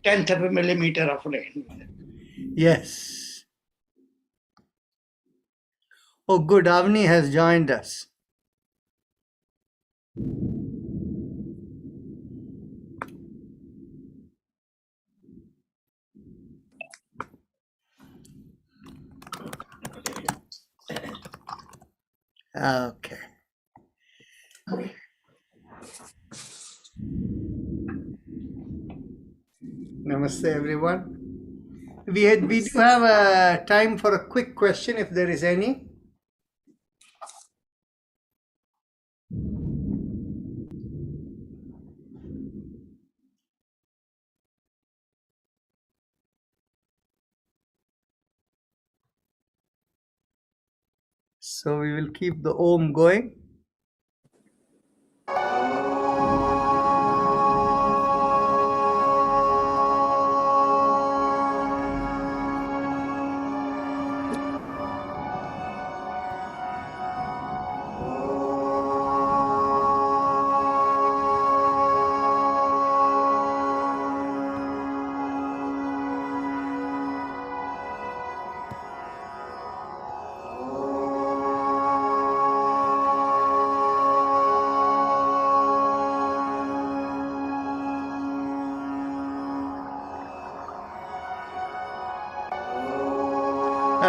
tenth of a millimeter of rain. Yes. Oh, good. Avni has joined us. Okay. Namaste, everyone. We do have a time for a quick question, if there is any. So we will keep the Om going.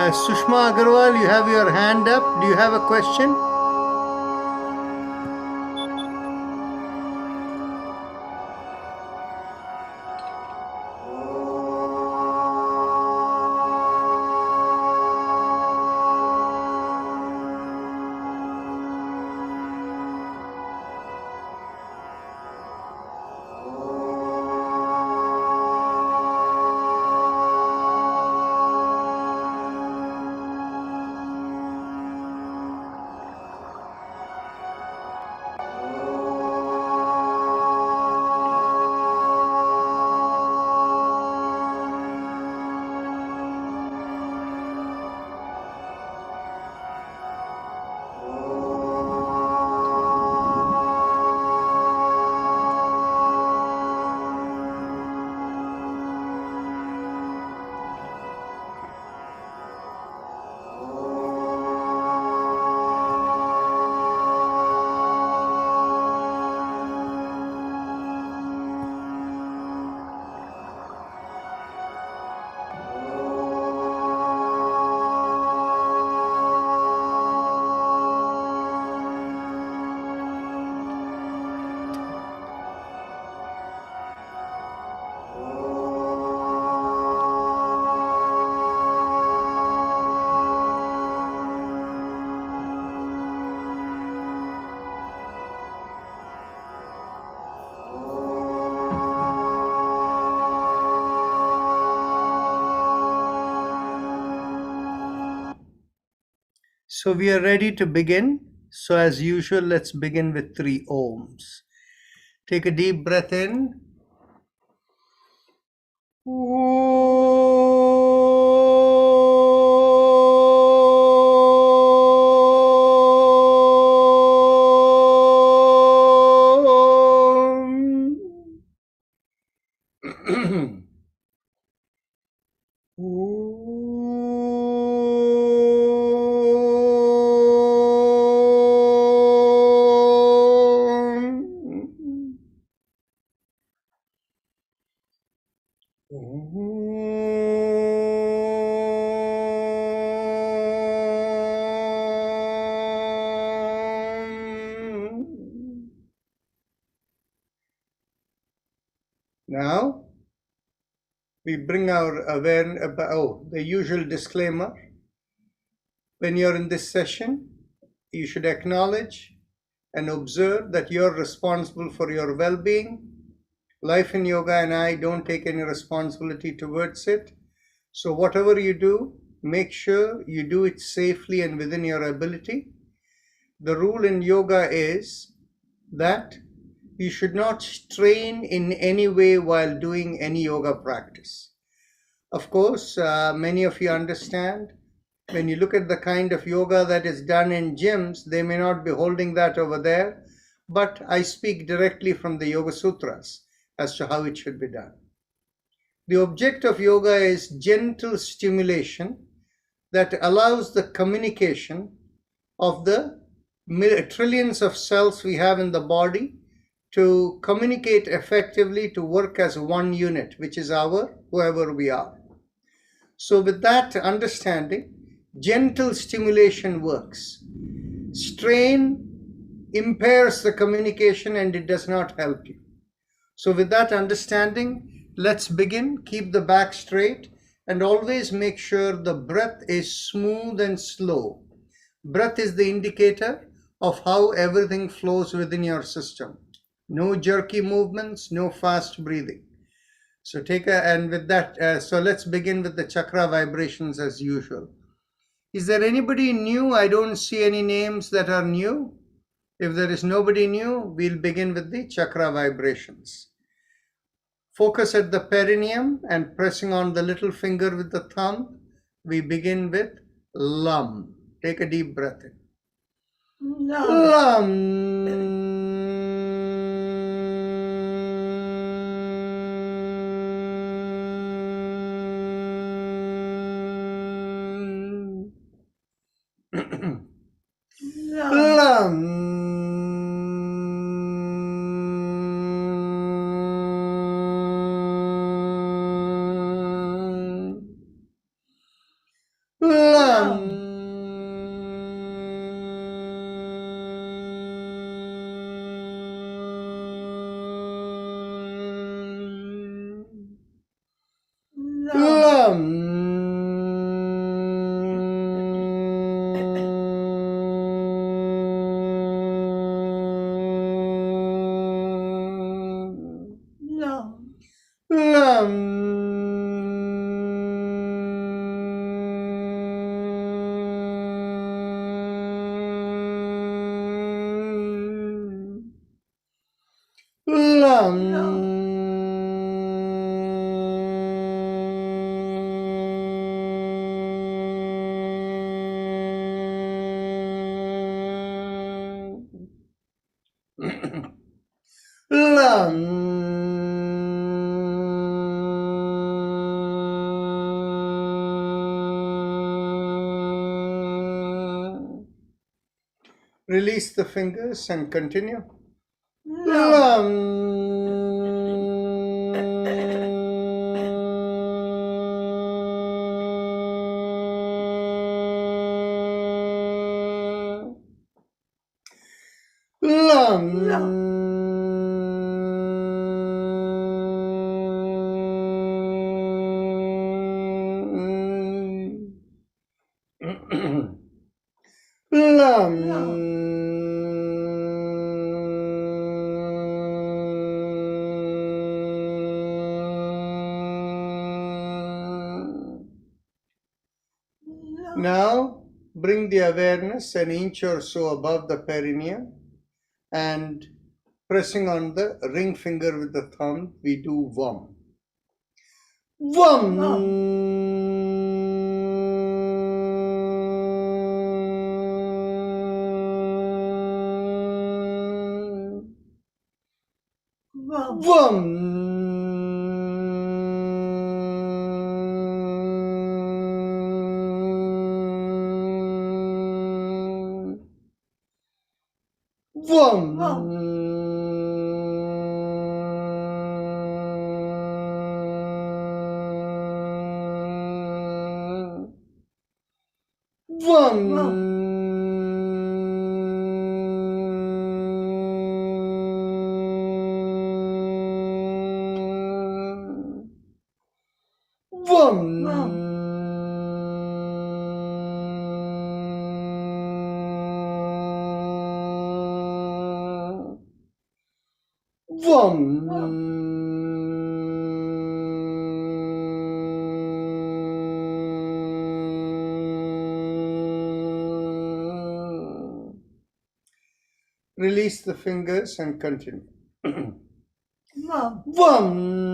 Sushma Agarwal, you have your hand up. Do you have a question? So we are ready to begin. So as usual, let's begin with 3 Oms. Take a deep breath in. Now, we bring our awareness about the usual disclaimer. When you're in this session, you should acknowledge and observe that you're responsible for your well-being. Life in Yoga and I don't take any responsibility towards it. So whatever you do, make sure you do it safely and within your ability. The rule in yoga is that you should not strain in any way while doing any yoga practice. Of course, many of you understand, when you look at the kind of yoga that is done in gyms, they may not be holding that over there, but I speak directly from the Yoga Sutras as to how it should be done. The object of yoga is gentle stimulation that allows the communication of the trillions of cells we have in the body to communicate effectively, to work as one unit, which is our whoever we are. So with that understanding, gentle stimulation works. Strain impairs the communication and it does not help you. So with that understanding, let's begin. Keep the back straight and always make sure the breath is smooth and slow. Breath is the indicator of how everything flows within your system. No jerky movements, no fast breathing. So with that, so let's begin with the chakra vibrations as usual. Is there anybody new? I don't see any names that are new. If there is nobody new, we'll begin with the chakra vibrations. Focus at the perineum and pressing on the little finger with the thumb. We begin with Lam. Take a deep breath in. Lam. Release the fingers and continue. Now bring the awareness an inch or so above the perineum and pressing on the ring finger with the thumb, we do Vam. Vam. Vam. Vam. Vam. Vam. Vam. Release the fingers and continue. Vam. Vam.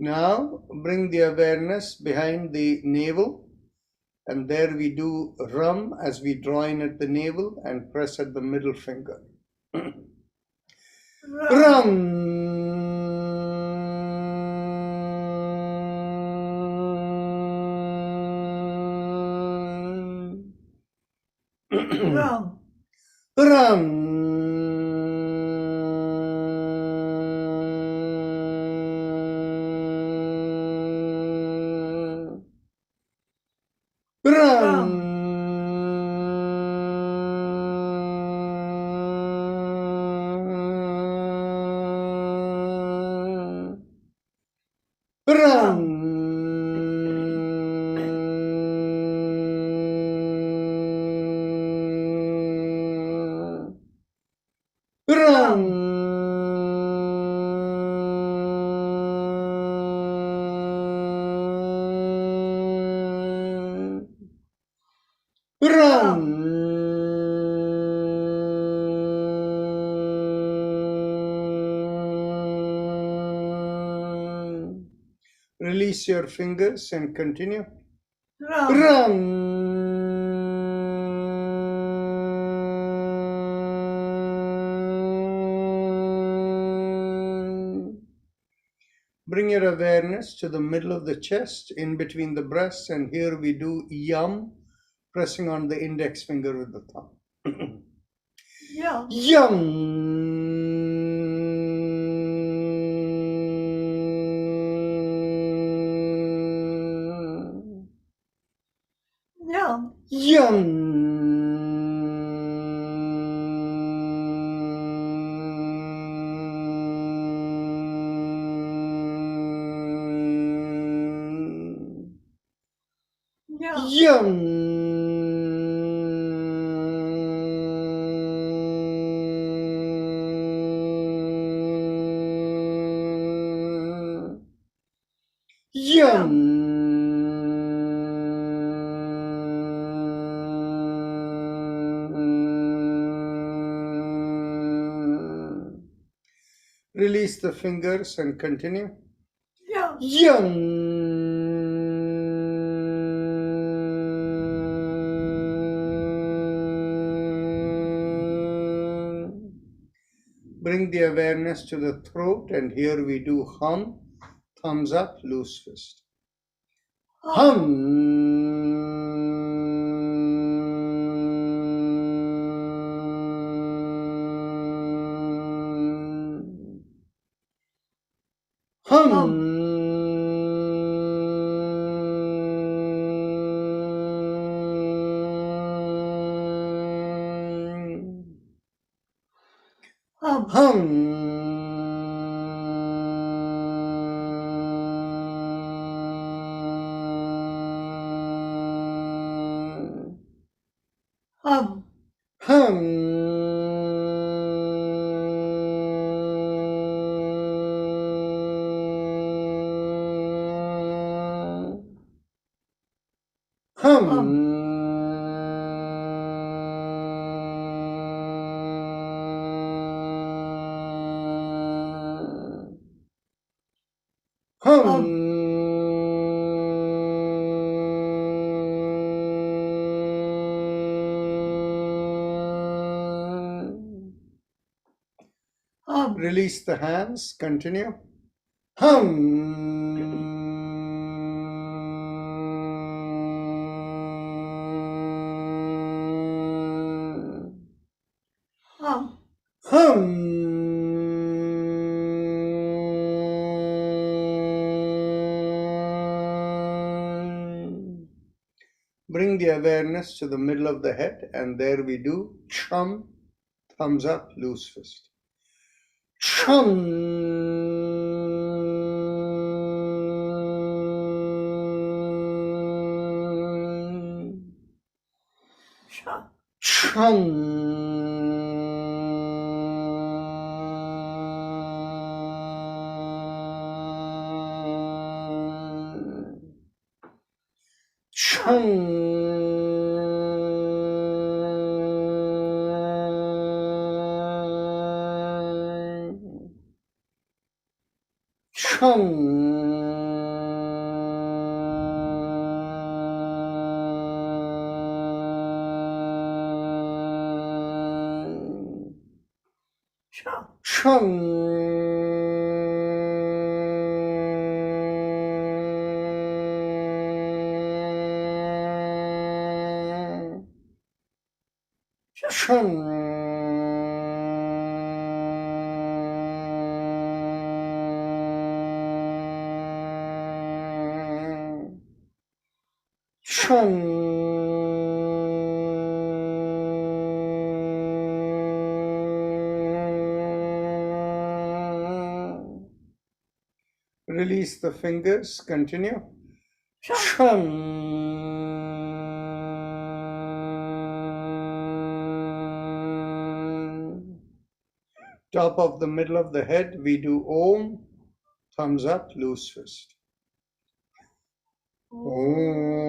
Now bring the awareness behind the navel, and there we do ram as we draw in at the navel and press at the middle finger. Ram. Ram. Ram. Ram. Ram. Ram. Release your fingers and continue. Ram. Bring your awareness to the middle of the chest, in between the breasts, and here we do yum, pressing on the index finger with the thumb. Yum. Yum. Yum. Yum. Yum. Yum. Release the fingers and continue. Yum. Yum. Bring the awareness to the throat, and here we do hum, thumbs up, loose fist. Hum. Hum. Hum. Hum. Hum. Hum. Hum. Hum. Release the hands, continue. Hum. Hum. Hum. Bring the awareness to the middle of the head, and there we do chum, thumbs up, loose fist. Release the fingers, continue. Top of the middle of the head, we do Om, thumbs up, loose fist. Om.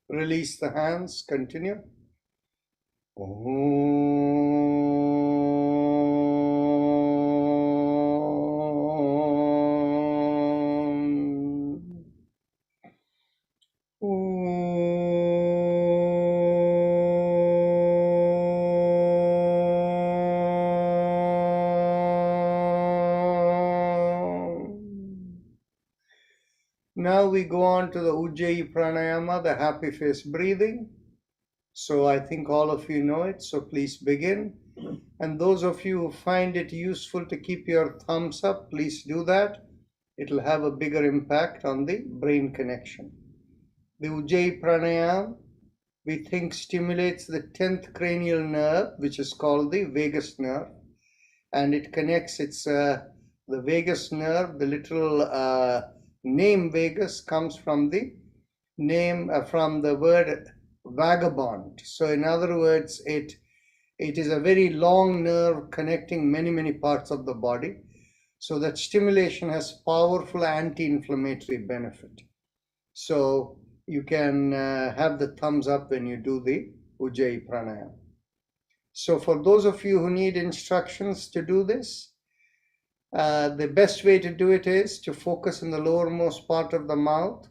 Release the hands, continue. Now we go on to the Ujjayi Pranayama, the happy face breathing. So I think all of you know it, so please begin. And those of you who find it useful to keep your thumbs up, please do that. It'll have a bigger impact on the brain connection. The Ujjayi Pranayama, we think, stimulates the 10th cranial nerve, which is called the vagus nerve. And it connects the vagus nerve, the literal name vagus comes from the name, from the word vagabond. So in other words, it is a very long nerve connecting many parts of the body. So that stimulation has powerful anti-inflammatory benefit. So you can have the thumbs up when you do the Ujjayi Pranayama. So for those of you who need instructions to do this, the best way to do it is to focus in the lowermost part of the mouth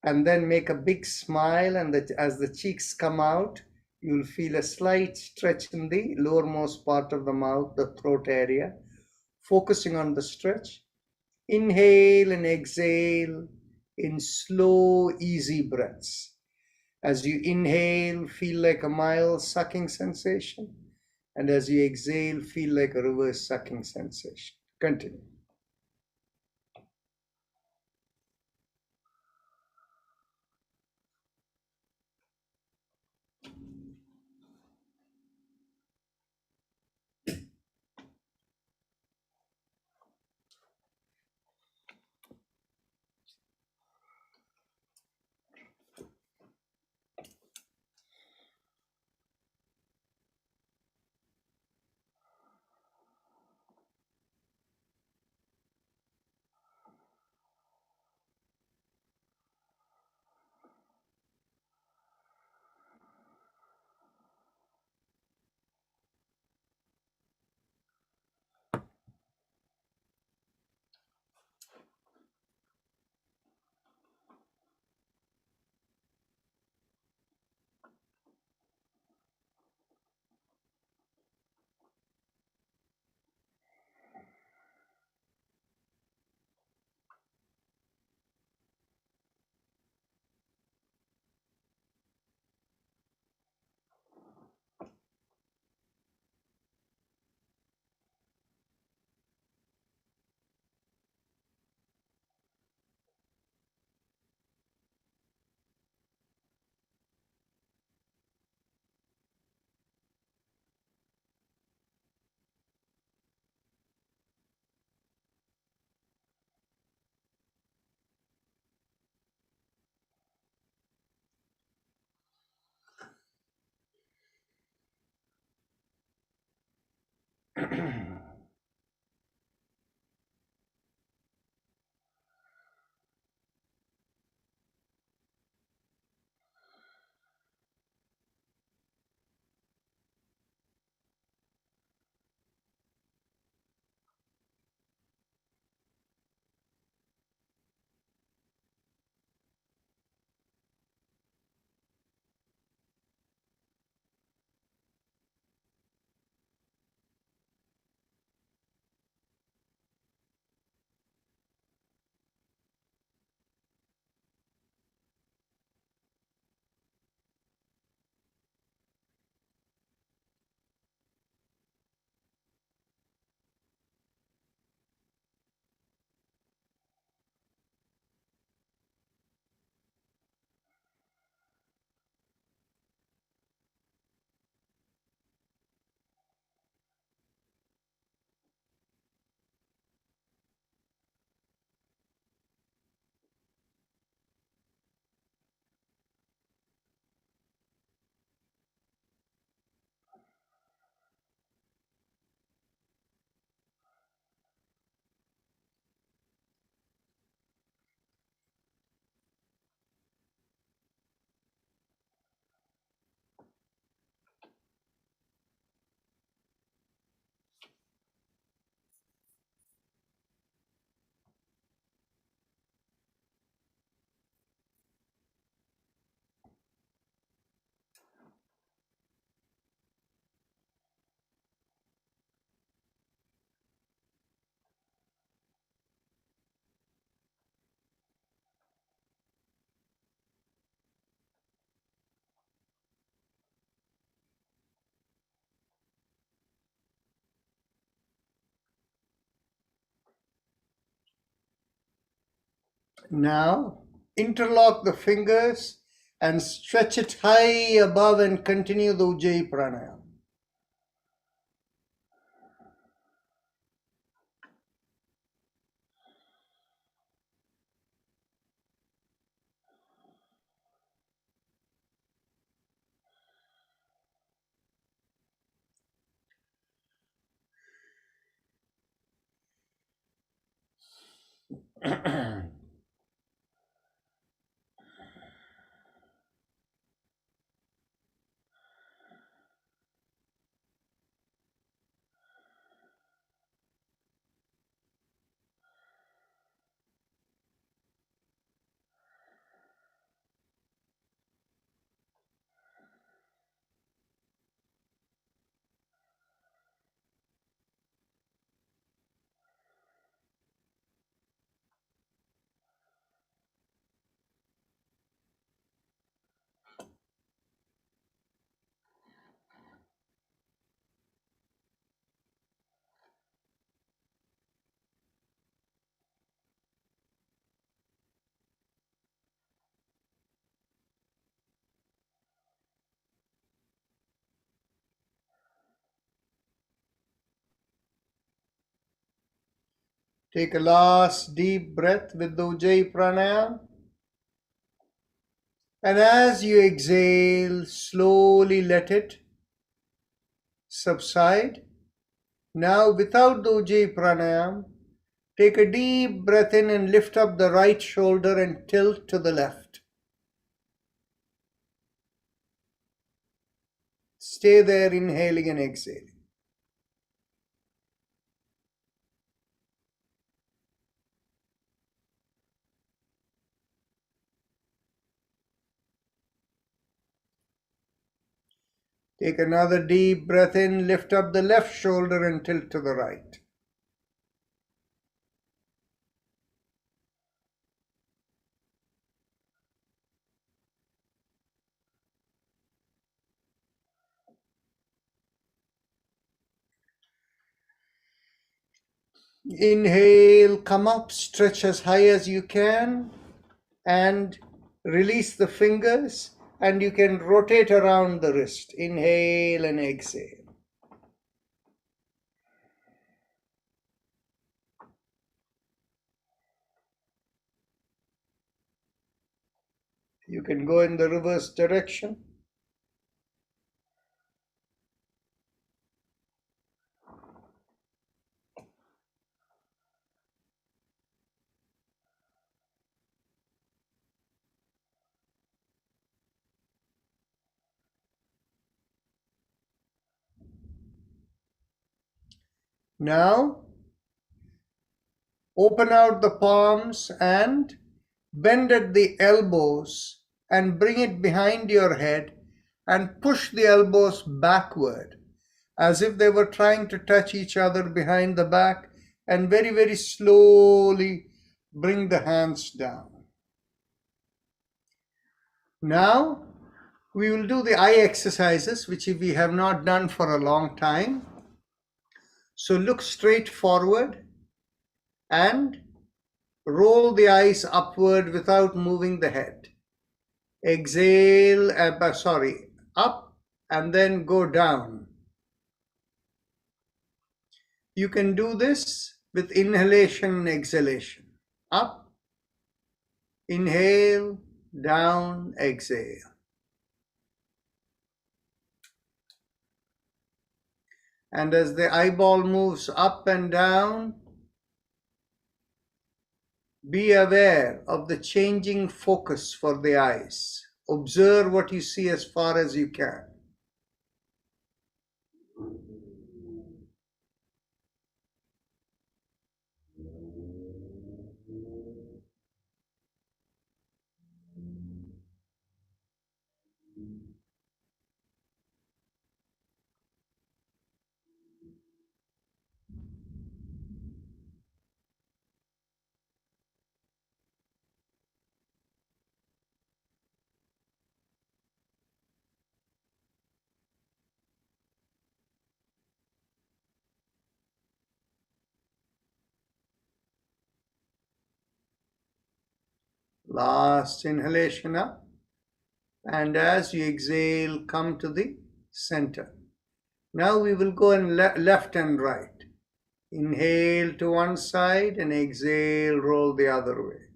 and then make a big smile, and that as the cheeks come out, you'll feel a slight stretch in the lowermost part of the mouth, the throat area, focusing on the stretch. Inhale and exhale in slow, easy breaths. As you inhale, feel like a mild sucking sensation. And as you exhale, feel like a reverse sucking sensation. Continue. Now, interlock the fingers and stretch it high above and continue the Ujjayi Pranayama. Take a last deep breath with the Ujjayi Pranayama. And as you exhale, slowly let it subside. Now, without the Ujjayi Pranayama, take a deep breath in and lift up the right shoulder and tilt to the left. Stay there, inhaling and exhaling. Take another deep breath in, lift up the left shoulder and tilt to the right. Inhale, come up, stretch as high as you can, and release the fingers, and you can rotate around the wrist. Inhale and exhale. You can go in the reverse direction. Now, open out the palms and bend at the elbows and bring it behind your head and push the elbows backward as if they were trying to touch each other behind the back, and very, very slowly bring the hands down. Now we will do the eye exercises, which we have not done for a long time. So look straight forward and roll the eyes upward without moving the head. Exhale, up and then go down. You can do this with inhalation and exhalation. Up, inhale, down, exhale. And as the eyeball moves up and down, be aware of the changing focus for the eyes. Observe what you see as far as you can. Last inhalation up. And as you exhale, come to the center. Now we will go in left and right. Inhale to one side and exhale, roll the other way.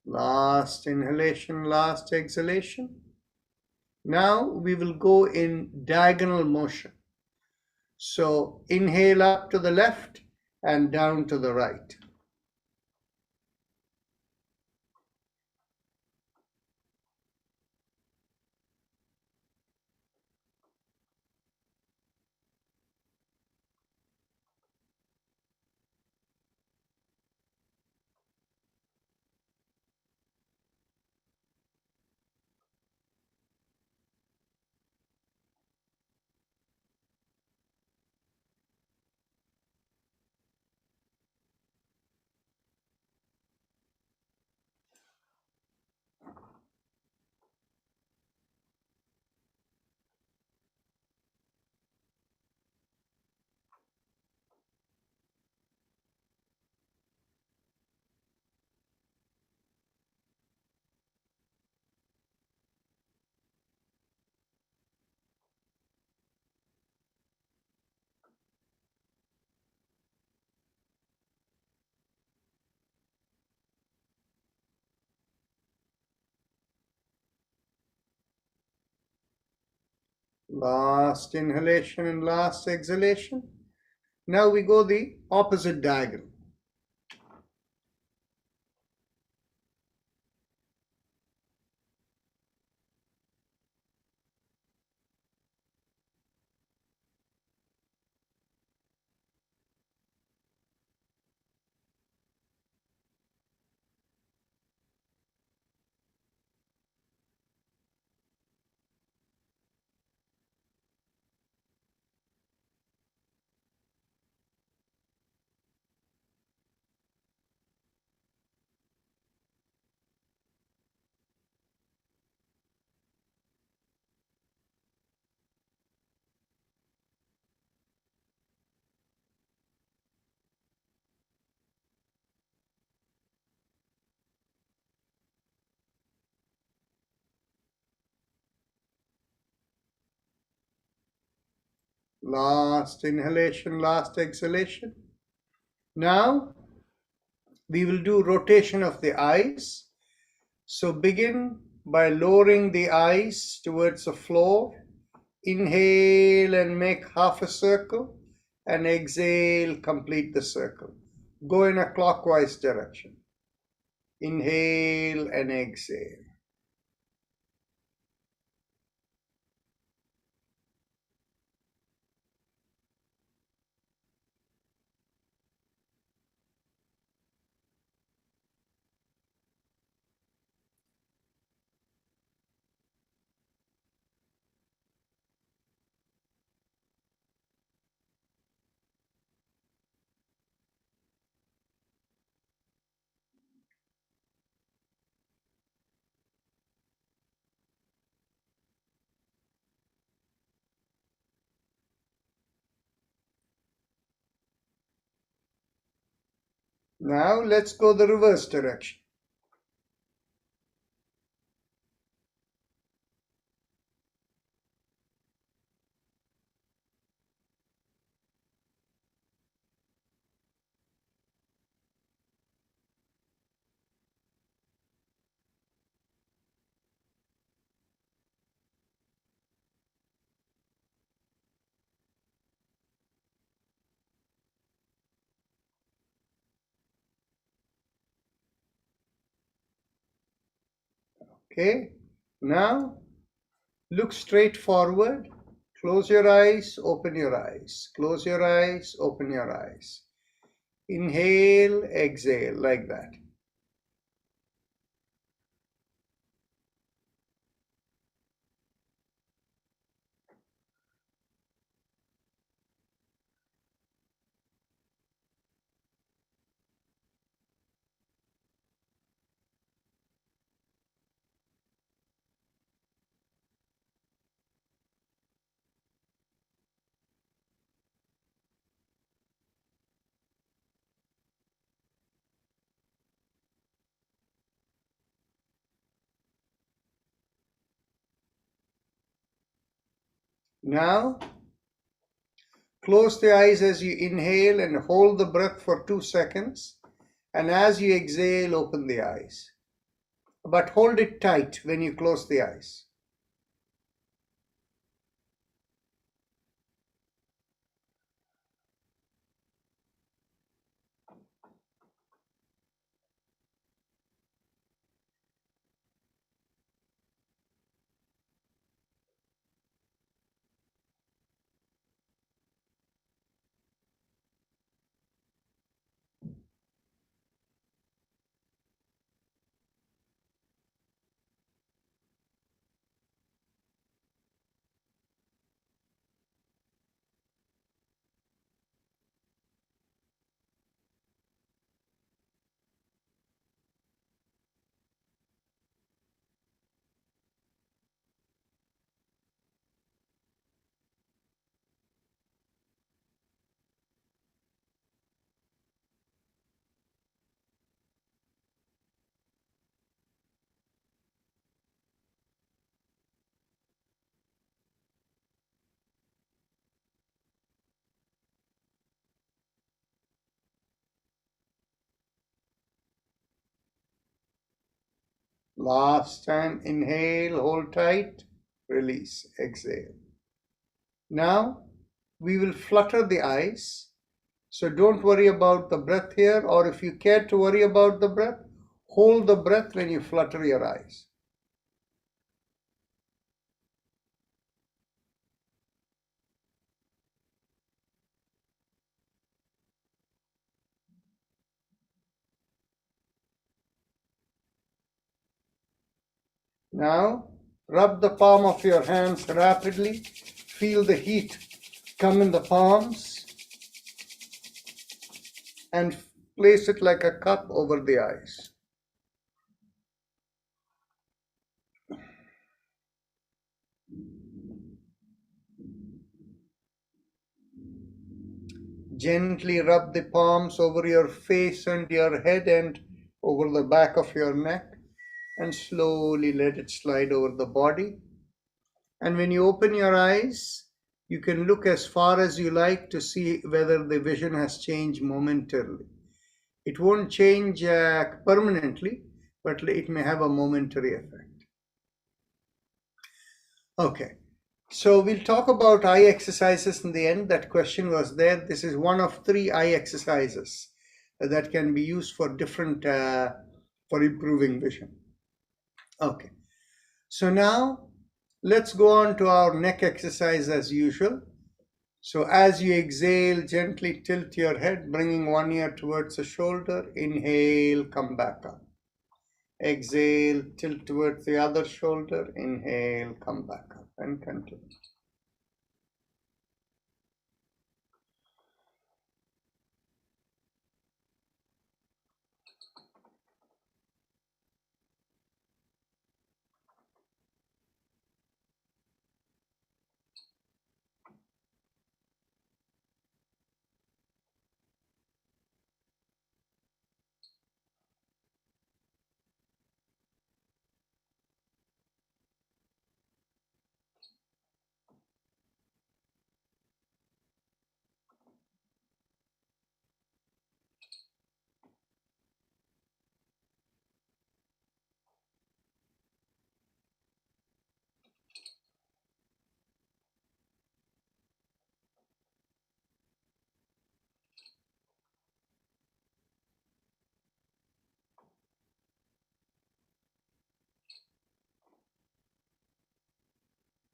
Last inhalation, last exhalation. Now we will go in diagonal motion. So inhale up to the left and down to the right. Last inhalation and last exhalation. Now we go the opposite diagonal. Last inhalation, last exhalation. Now we will do rotation of the eyes. So begin by lowering the eyes towards the floor. Inhale and make half a circle, and exhale, complete the circle. Go in a clockwise direction. Inhale and exhale. Now let's go the reverse direction. Okay, now look straight forward. Close your eyes, open your eyes. Close your eyes, open your eyes. Inhale, exhale, like that. Now, close the eyes as you inhale and hold the breath for 2 seconds. And as you exhale, open the eyes. But hold it tight when you close the eyes. Last time, inhale, hold tight, release, exhale. Now, we will flutter the eyes. So don't worry about the breath here, or if you care to worry about the breath, hold the breath when you flutter your eyes. Now, rub the palm of your hands rapidly. Feel the heat come in the palms and place it like a cup over the eyes. Gently rub the palms over your face and your head and over the back of your neck, and slowly let it slide over the body. And when you open your eyes, You can look as far as you like to see whether the vision has changed momentarily. It won't change permanently, but it may have a momentary effect. Okay, so we'll talk about eye exercises in the end. That question was there. This is one of 3 eye exercises that can be used for different, for improving vision. Okay, so now let's go on to our neck exercise as usual. So as you exhale, gently tilt your head, bringing one ear towards the shoulder. Inhale, come back up. Exhale, tilt towards the other shoulder. Inhale, come back up, and continue.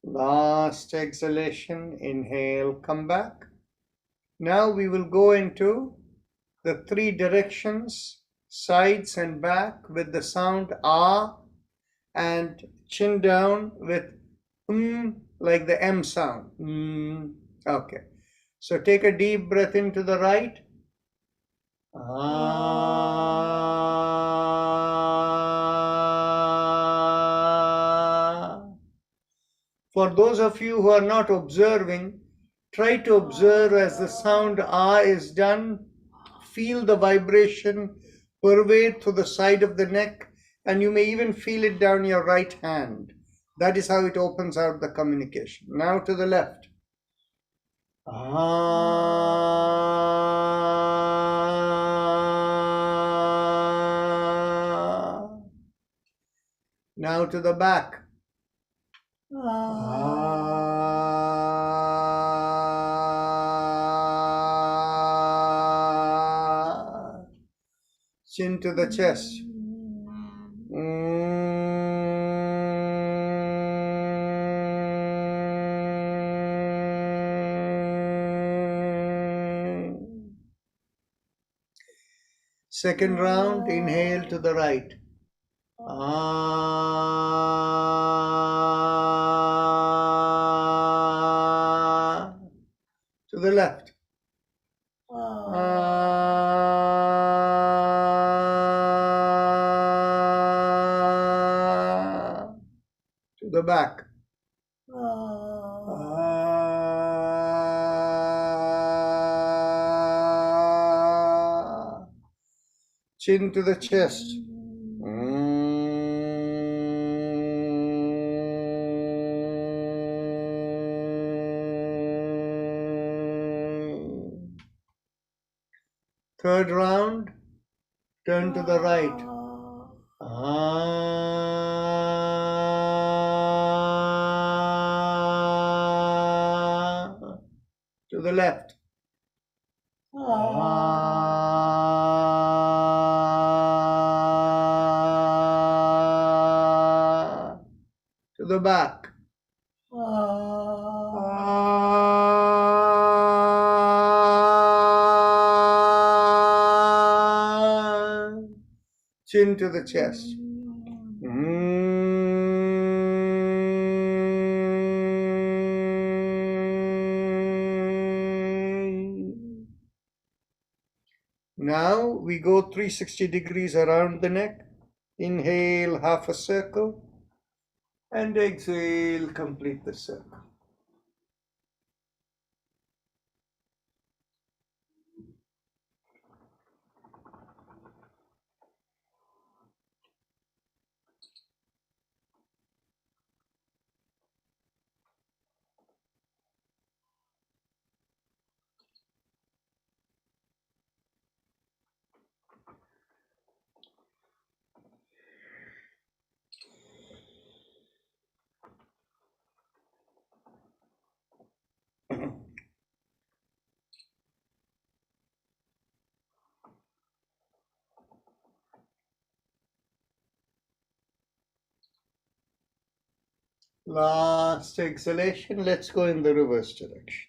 Last exhalation, inhale, come back. Now we will go into the 3 directions, sides and back, with the sound ah, and chin down with like the M sound. Okay. So take a deep breath into the right. Ah. For those of you who are not observing, try to observe as the sound ah is done. Feel the vibration pervade through the side of the neck, and you may even feel it down your right hand. That is how it opens out the communication. Now to the left. Ah. Now to the back. Ah. Chin to the chest. Second round, inhale to the right. Ah. To the left. Ah. To the back. Ah. Chin to the chest. Third round, turn to the right. Ah. To the left. Ah. To the back. Ah. Chin to the chest. Now we go 360 degrees around the neck. Inhale, half a circle, and exhale, complete the circle. Last exhalation. Let's go in the reverse direction.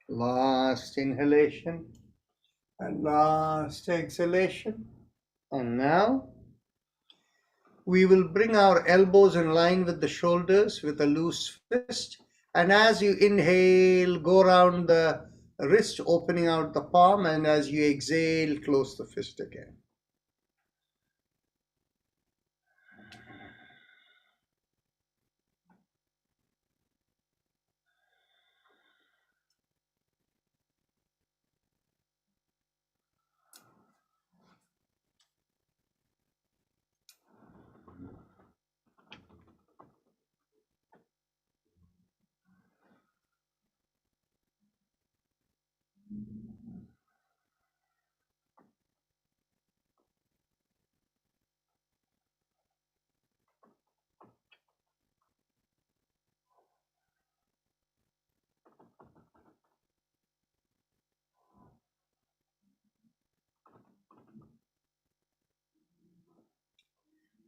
Last inhalation and last exhalation. And now we will bring our elbows in line with the shoulders with a loose fist. And as you inhale, go around the wrist, opening out the palm. And as you exhale, close the fist again.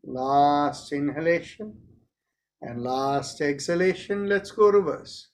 Last inhalation and last exhalation. Let's go reverse.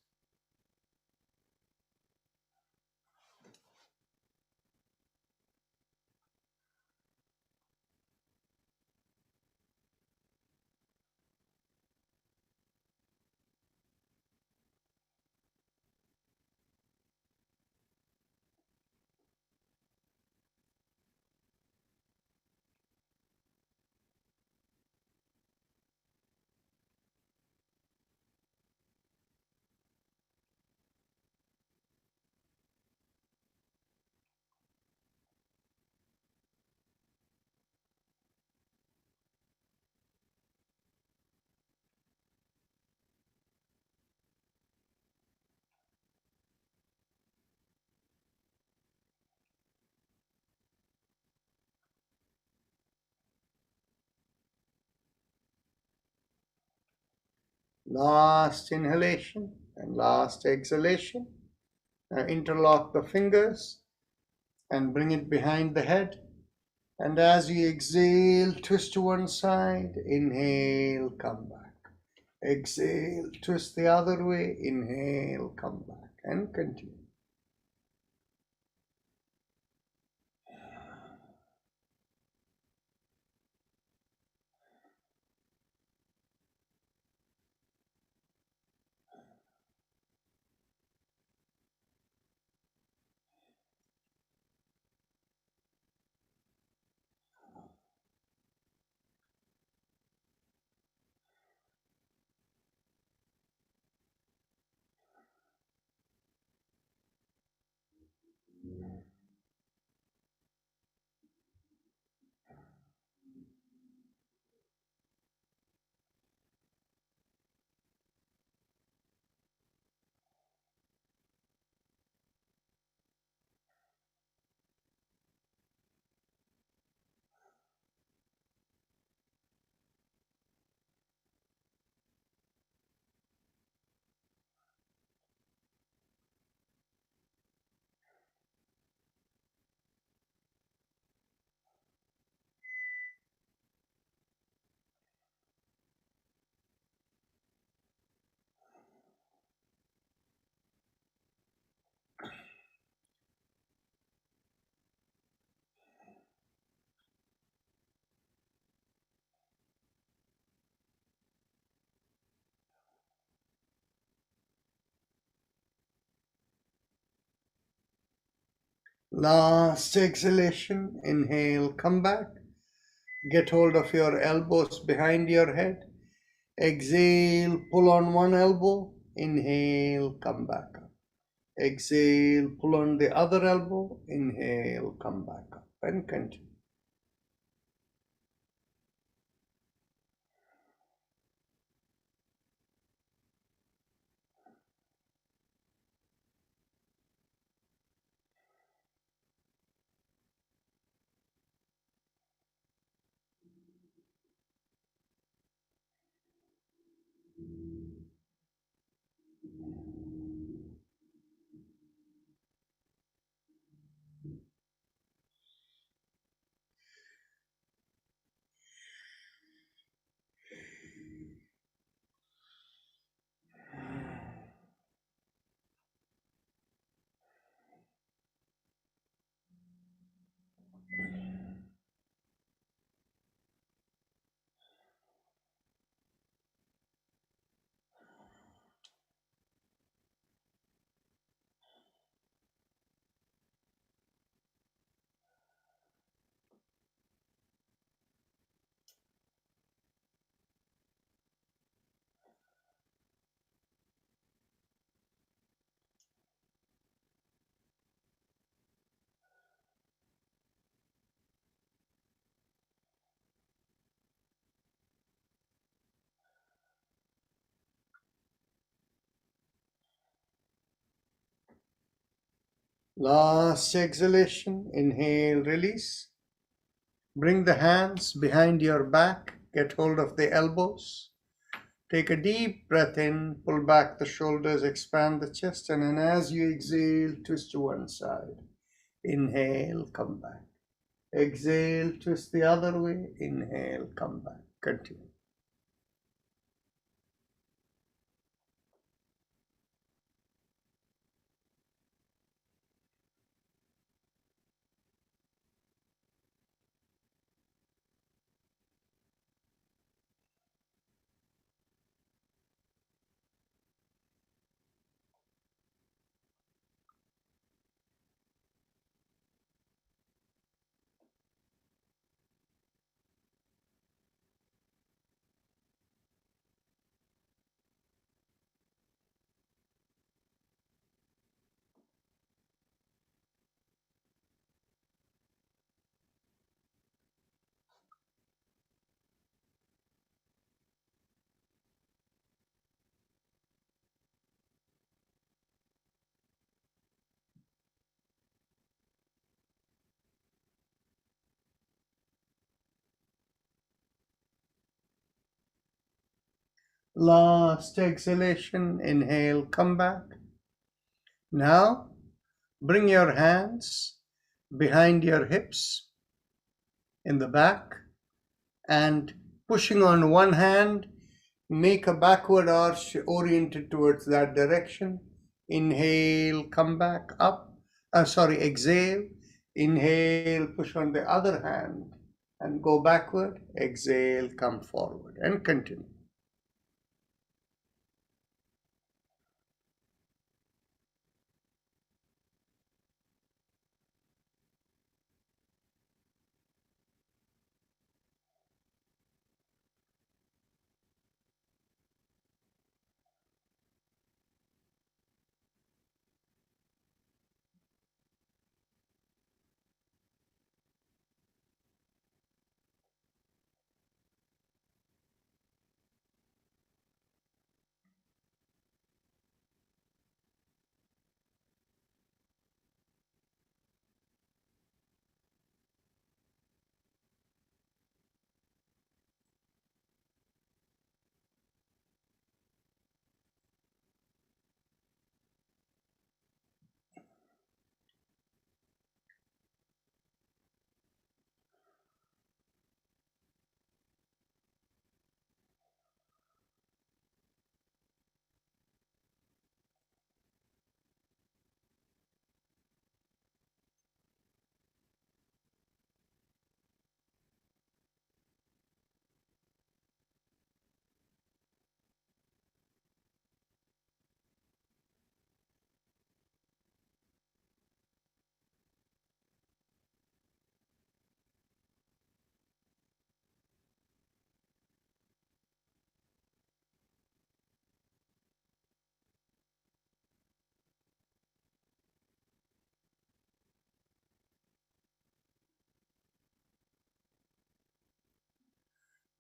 Last inhalation and last exhalation. Now interlock the fingers and bring it behind the head. And as you exhale, twist to one side. Inhale, come back. Exhale, twist the other way. Inhale, come back. And continue. Last exhalation. Inhale, come back. Get hold of your elbows behind your head. Exhale, pull on one elbow. Inhale, come back up. Exhale, pull on the other elbow. Inhale, come back up. And continue. Last exhalation, inhale, release. Bring the hands behind your back, get hold of the elbows. Take a deep breath in, pull back the shoulders, expand the chest, and then as you exhale, twist to one side. Inhale, come back. Exhale, twist the other way. Inhale, come back. Continue. Last exhalation, inhale, come back. Now, bring your hands behind your hips in the back and pushing on one hand, make a backward arch oriented towards that direction. Inhale, come back up. Exhale. Inhale, push on the other hand and go backward. Exhale, come forward and continue.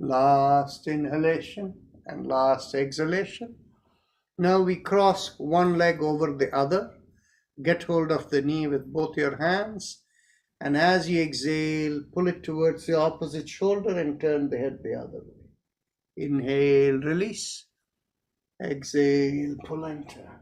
Last inhalation and last exhalation. Now we cross one leg over the other. Get hold of the knee with both your hands. And as you exhale, pull it towards the opposite shoulder and turn the head the other way. Inhale, release. Exhale, pull and turn.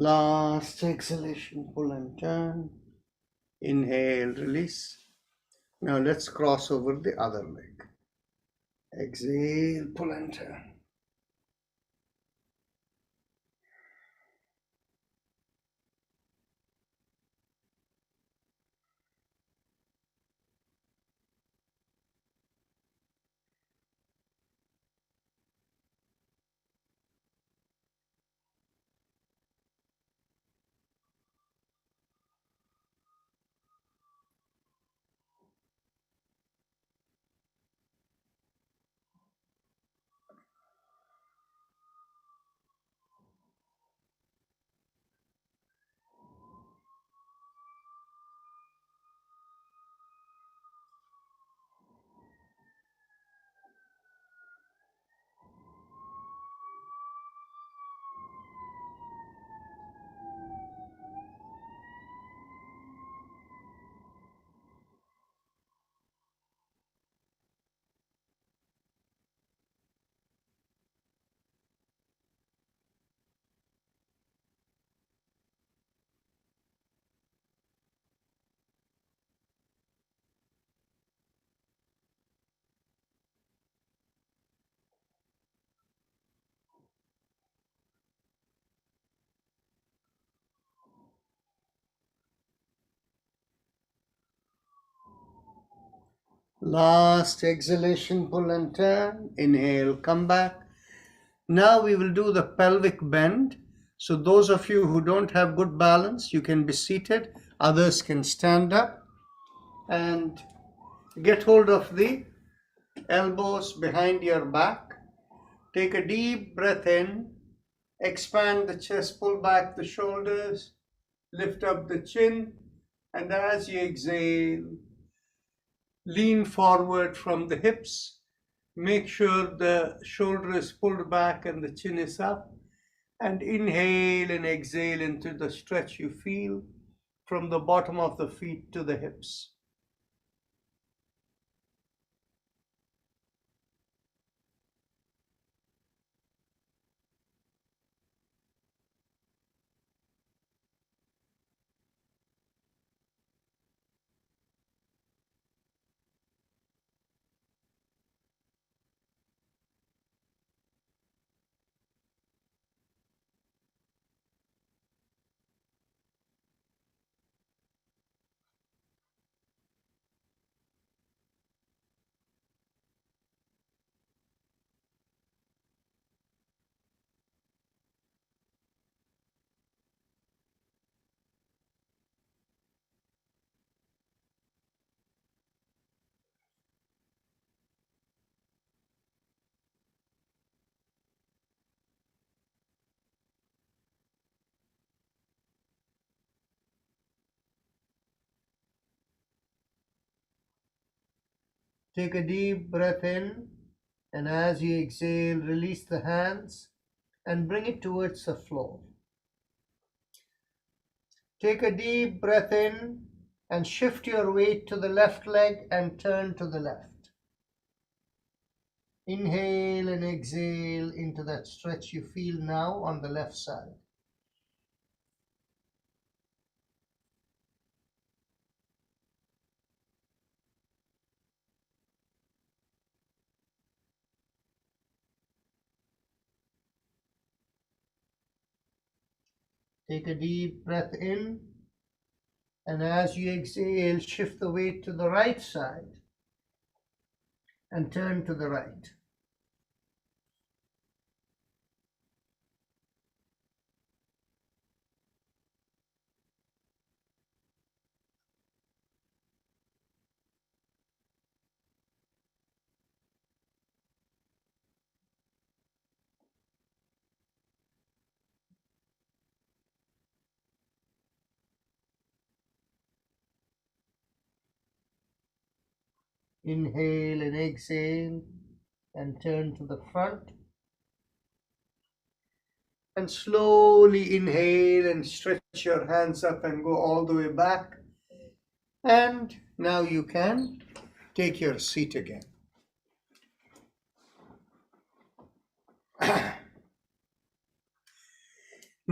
Last exhalation, pull and turn. Inhale, release. Now let's cross over the other leg. Exhale, pull and turn. Last exhalation, pull and turn. Inhale, come back. Now we will do the pelvic bend. So those of you who don't have good balance, you can be seated. Others can stand up and get hold of the elbows behind your back. Take a deep breath in. Expand the chest, pull back the shoulders, lift up the chin, and as you exhale, lean forward from the hips. Make sure the shoulder is pulled back and the chin is up. And inhale and exhale into the stretch you feel from the bottom of the feet to the hips. Take a deep breath in, and as you exhale, release the hands and bring it towards the floor. Take a deep breath in and shift your weight to the left leg and turn to the left. Inhale and exhale into that stretch you feel now on the left side. Take a deep breath in, and as you exhale, shift the weight to the right side and turn to the right. Inhale and exhale and turn to the front. And slowly inhale and stretch your hands up and go all the way back. And now you can take your seat again.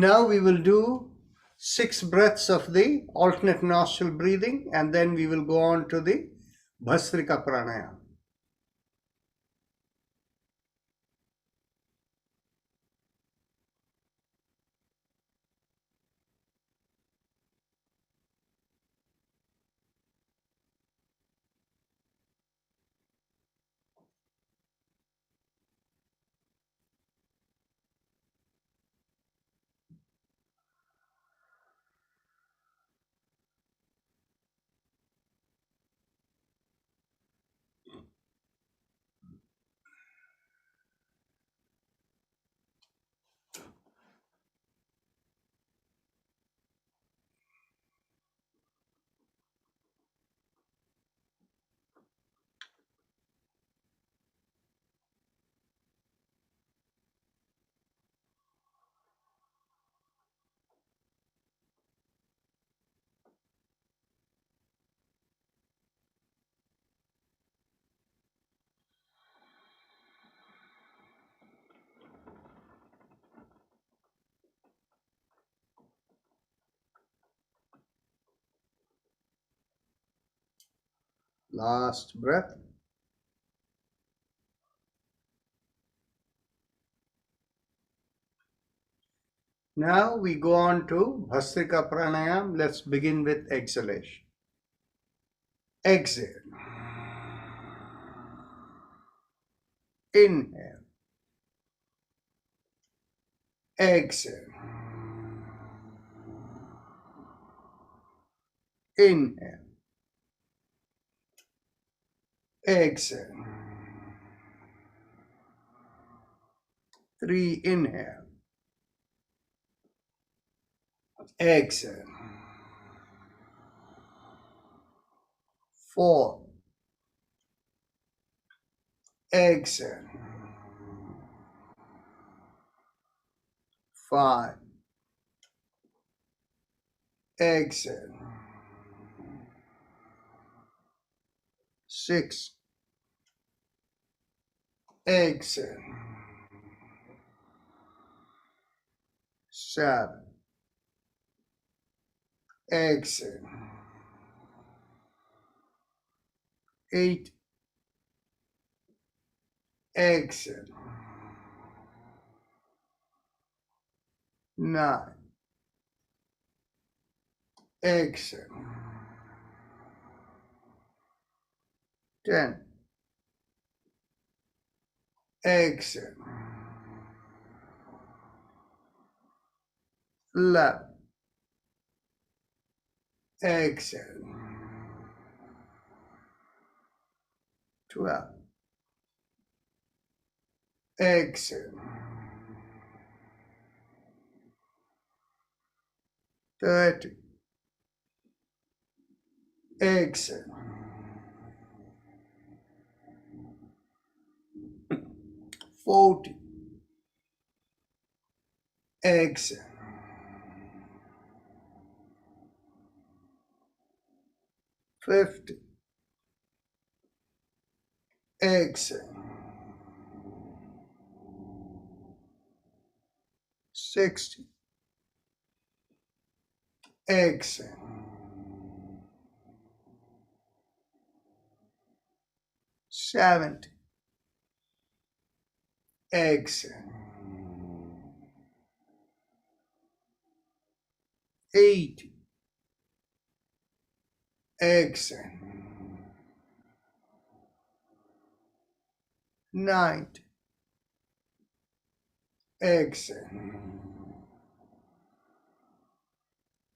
Now we will do 6 breaths of the alternate nostril breathing, and then we will go on to the Bhastrika Pranayama. Last breath. Now we go on to Bhastrika Pranayam. Let's begin with exhalation. Exhale. Inhale. Exhale. Inhale. Exhale. 3. Inhale. Exhale. 4. Exhale. 5. Exhale. 6. Exhale. 7. Exhale. 8. Exhale. 9. Exhale. 10. Exhale. 11. Exhale. 12. Exhale. 30. Exhale. 40. Exhale. 50. Exhale. 60. Exhale. 70. Exhale. 80. Exhale. 90. Exhale.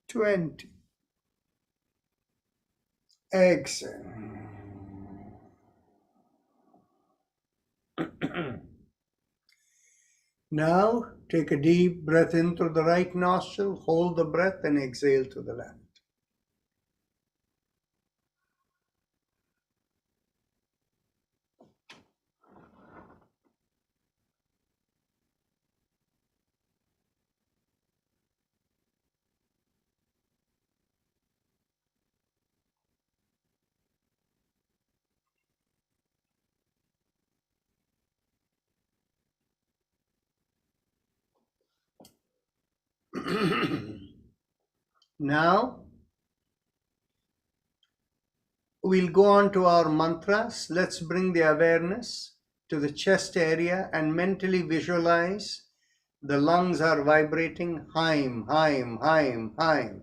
20. Exhale. Now take a deep breath in through the right nostril, hold the breath, and exhale to the left. Now, we'll go on to our mantras. Let's bring the awareness to the chest area and mentally visualize the lungs are vibrating. Haim, haim, haim, haim.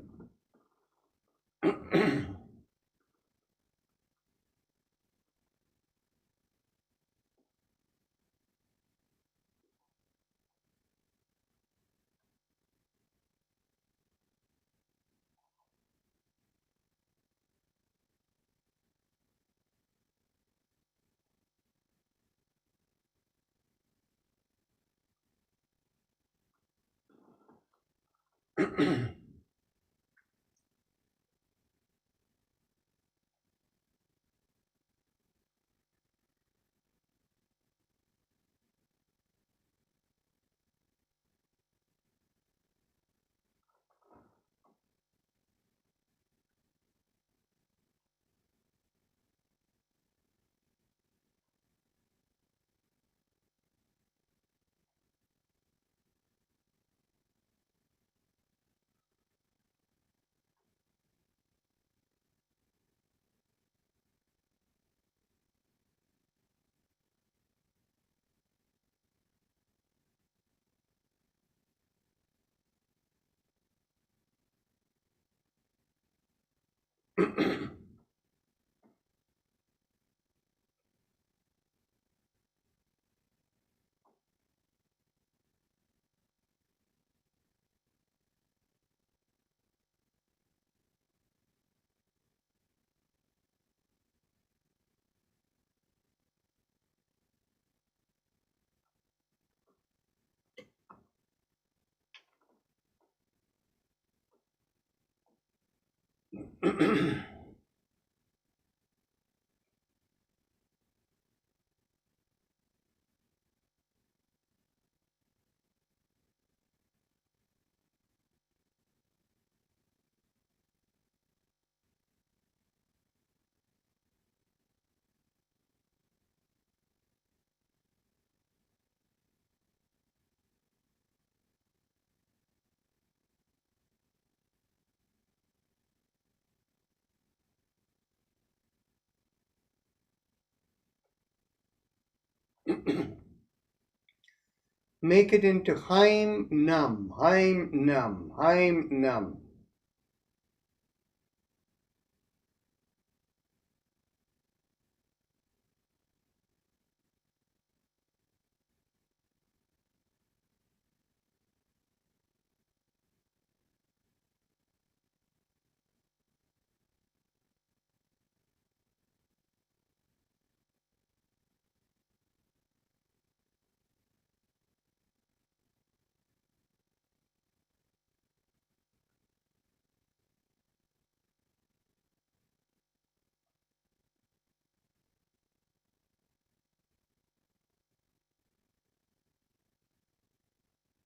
Make it into Haim Nam, Haim Nam, Haim Nam.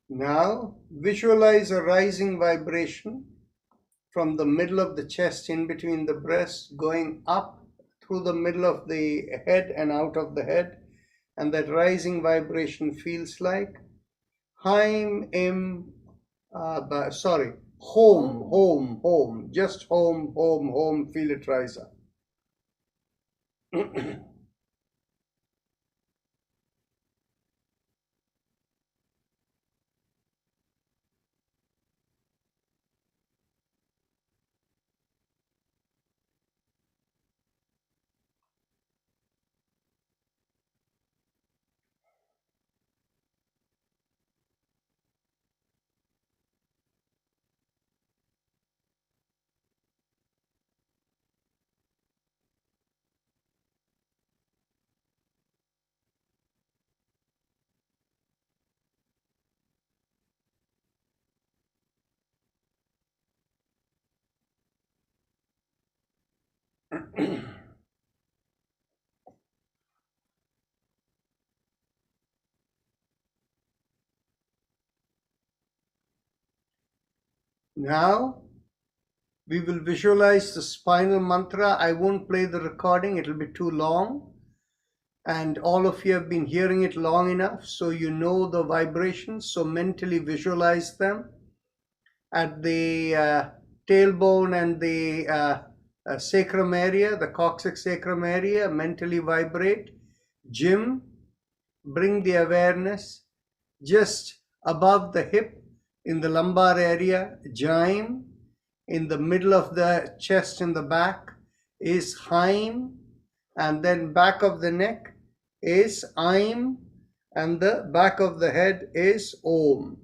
Now visualize a rising vibration from the middle of the chest in between the breasts going up through the middle of the head and out of the head, and that rising vibration feels like Haim Im home, home, home, just home, home, home, feel it rise up. Now we will visualize the spinal mantra. I won't play the recording, it'll be too long. And all of you have been hearing it long enough, so you know the vibrations, so mentally visualize them. at the tailbone and the sacrum area, the coccyx sacrum area, mentally vibrate. Jim, bring the awareness just above the hip in the lumbar area. Jaim, in the middle of the chest in the back is Haim, and then back of the neck is Aim, and the back of the head is Om.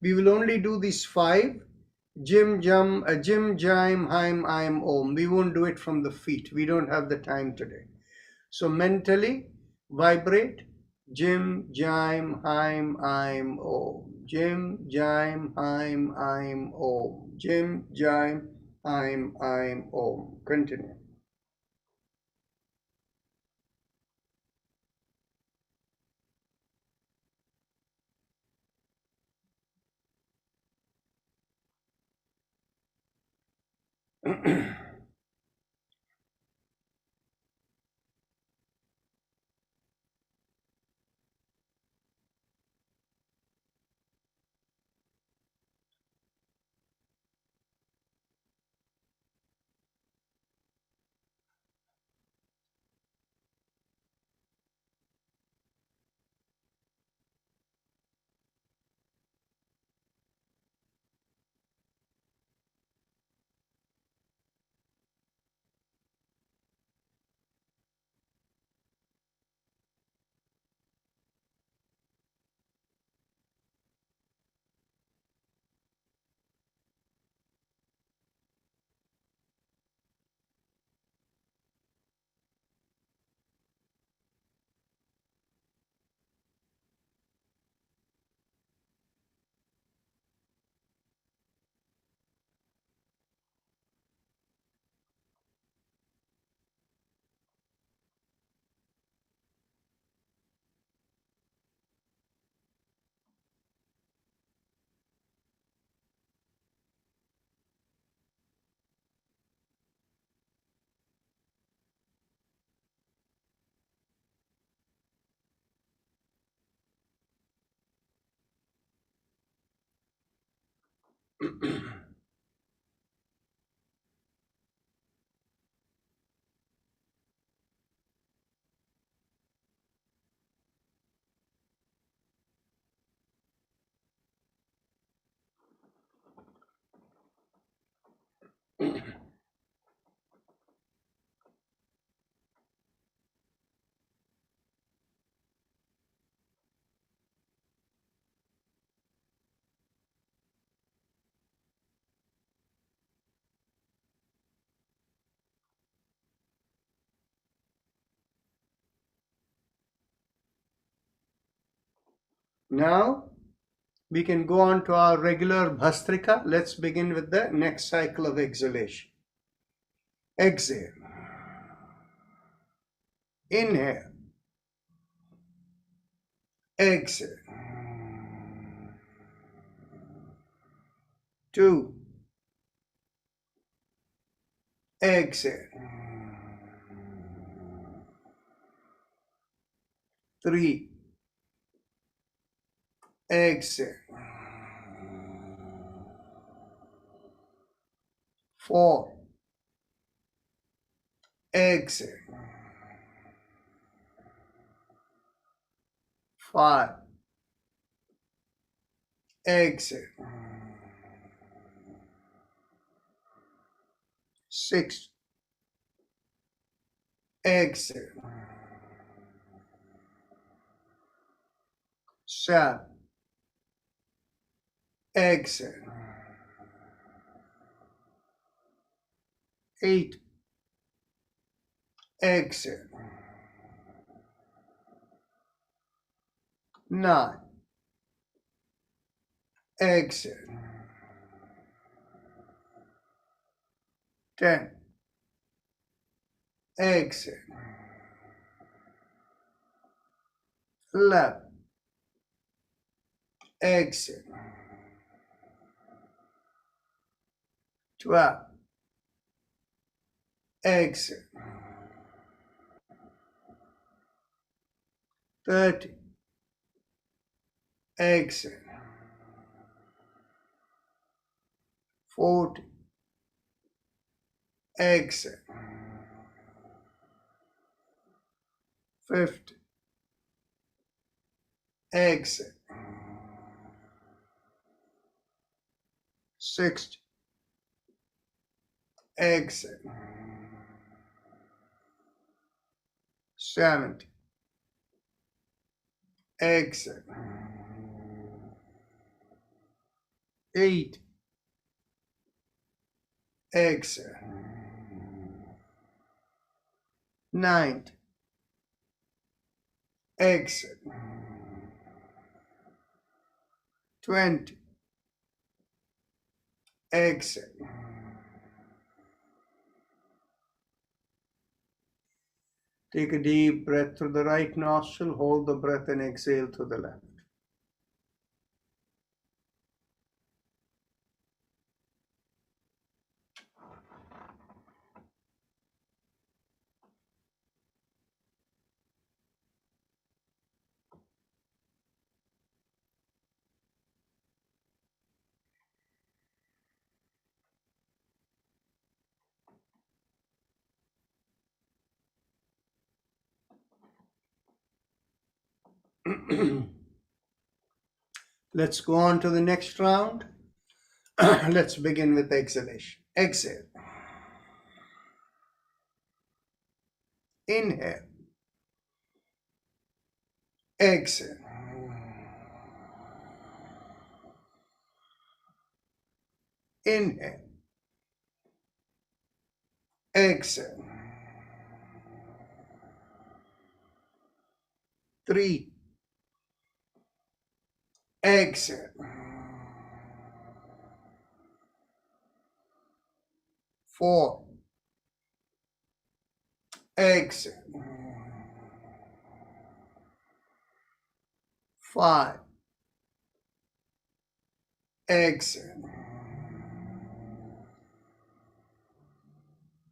We will only do these 5. Jim, Jaim, Haim, Aim, Om. We won't do it from the feet. We don't have the time today. So mentally vibrate Jim, Jaim, Haim, Aim, Om. Jim, Jaim, Haim, Aim, Om. Jim, Jaim, Haim, Aim, Om. Continue. Now we can go on to our regular Bhastrika. Let's begin with the next cycle of exhalation. Exhale. Inhale. Exhale. 2. Exhale. 3. Exhale. 4. Exhale. 5. Exhale. 6. Exhale. 7. Exhale. 8. Exhale. 9. Exhale. 10. Exhale. 11. Exhale. 12. Exhale. 13. Exhale. 40. Exhale. 50. Exhale. 60. Exhale. 70. Exhale. 80. Exhale. 90. Exhale. 20. Exhale. Take a deep breath through the right nostril, hold the breath and exhale through the left. Let's go on to the next round. Let's begin with exhalation. Exhale. Inhale. Exhale. Inhale. Exhale. 3. Exhale. 4. Exhale. 5. Exhale.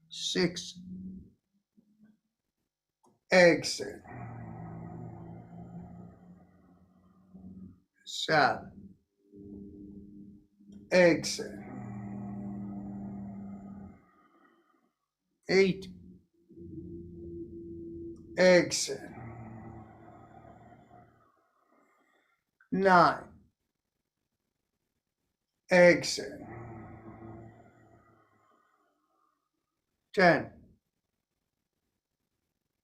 6. Exhale. 7. Exhale. 8. Exhale. 9. Exhale. 10.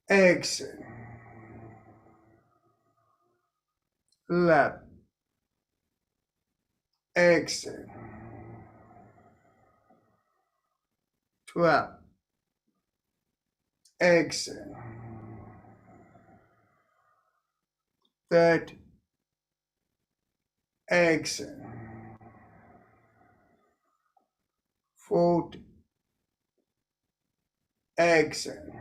Exhale. 11. Exhale. 12. Exhale. 13. Exhale. 14. Exhale.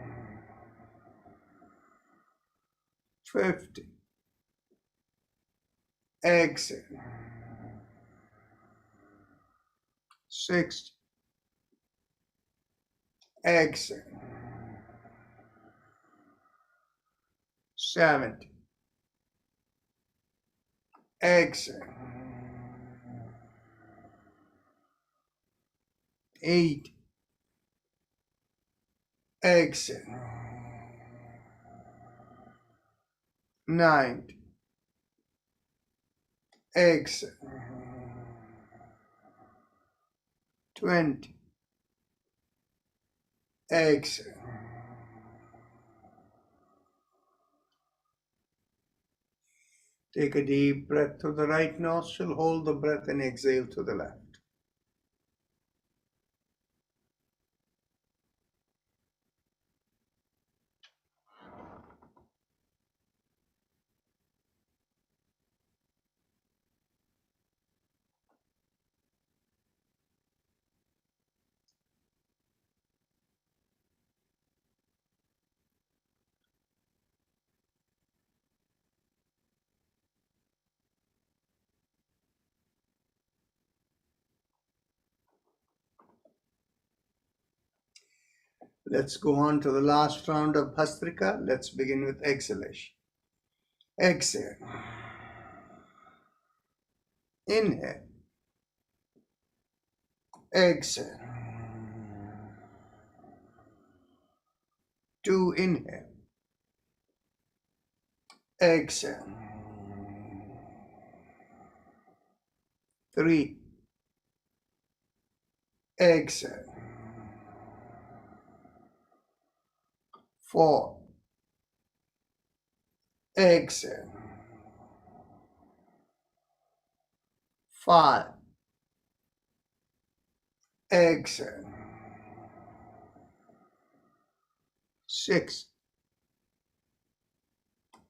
15. Exhale. 16. Exhale. 17. Exhale. 8. Exhale. 9. Exhale. 20. Exhale. Take a deep breath through the right nostril, hold the breath and exhale to the left. Let's go on to the last round of Bhastrika. Let's begin with exhalation. Exhale. Inhale. exhale. 2, inhale, exhale. 3, exhale. 4, exhale. 5, exhale. 6,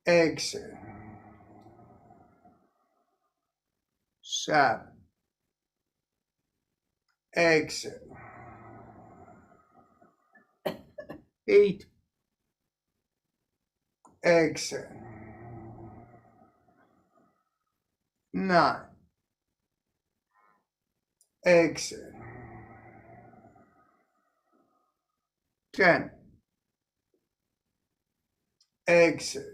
exhale. 7, exhale. 8, exhale. 9, exhale. 10, exhale.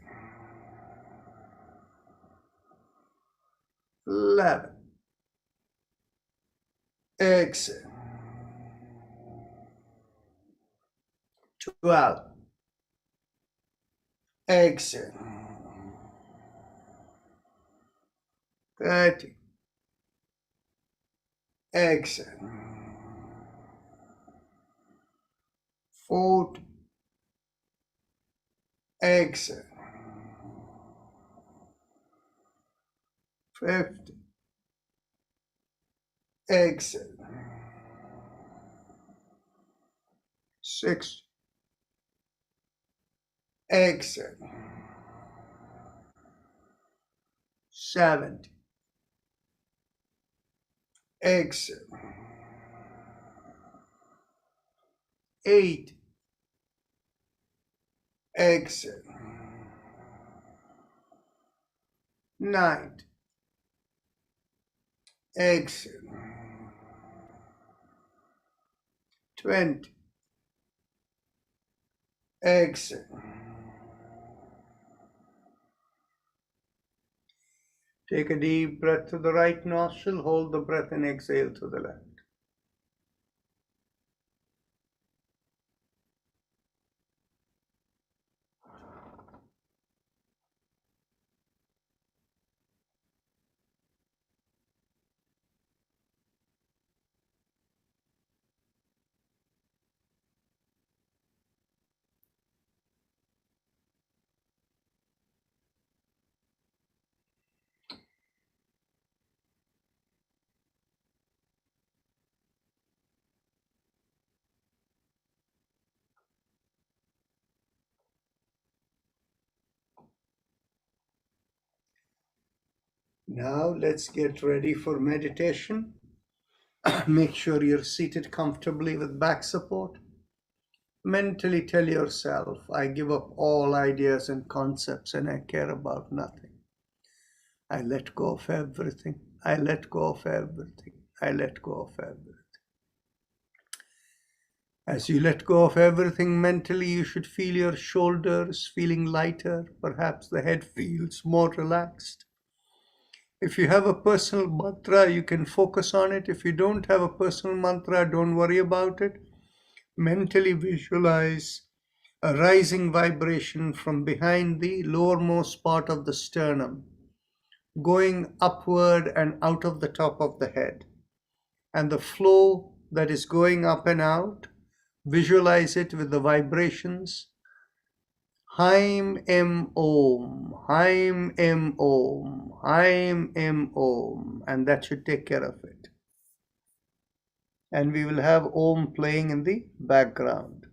11, exhale. 12, exhale. 13, exhale. 14, exhale. 15, exhale. 16, exhale. 17, exhale. 8, exhale. 9, exhale. 20, exhale. Take a deep breath to the right nostril, hold the breath and exhale to the left. Now let's get ready for meditation. Make sure you're seated comfortably with back support. Mentally tell yourself, I give up all ideas and concepts and I care about nothing. I let go of everything. I let go of everything. I let go of everything. As you let go of everything mentally, you should feel your shoulders feeling lighter. Perhaps the head feels more relaxed. If you have a personal mantra, you can focus on it. If you don't have a personal mantra, don't worry about it. Mentally visualize a rising vibration from behind the lowermost part of the sternum, going upward and out of the top of the head. And the flow that is going up and out, visualize it with the vibrations. Haim Em Om, Haim Em Om, Haim Em Om, and that should take care of it. And we will have Om playing in the background.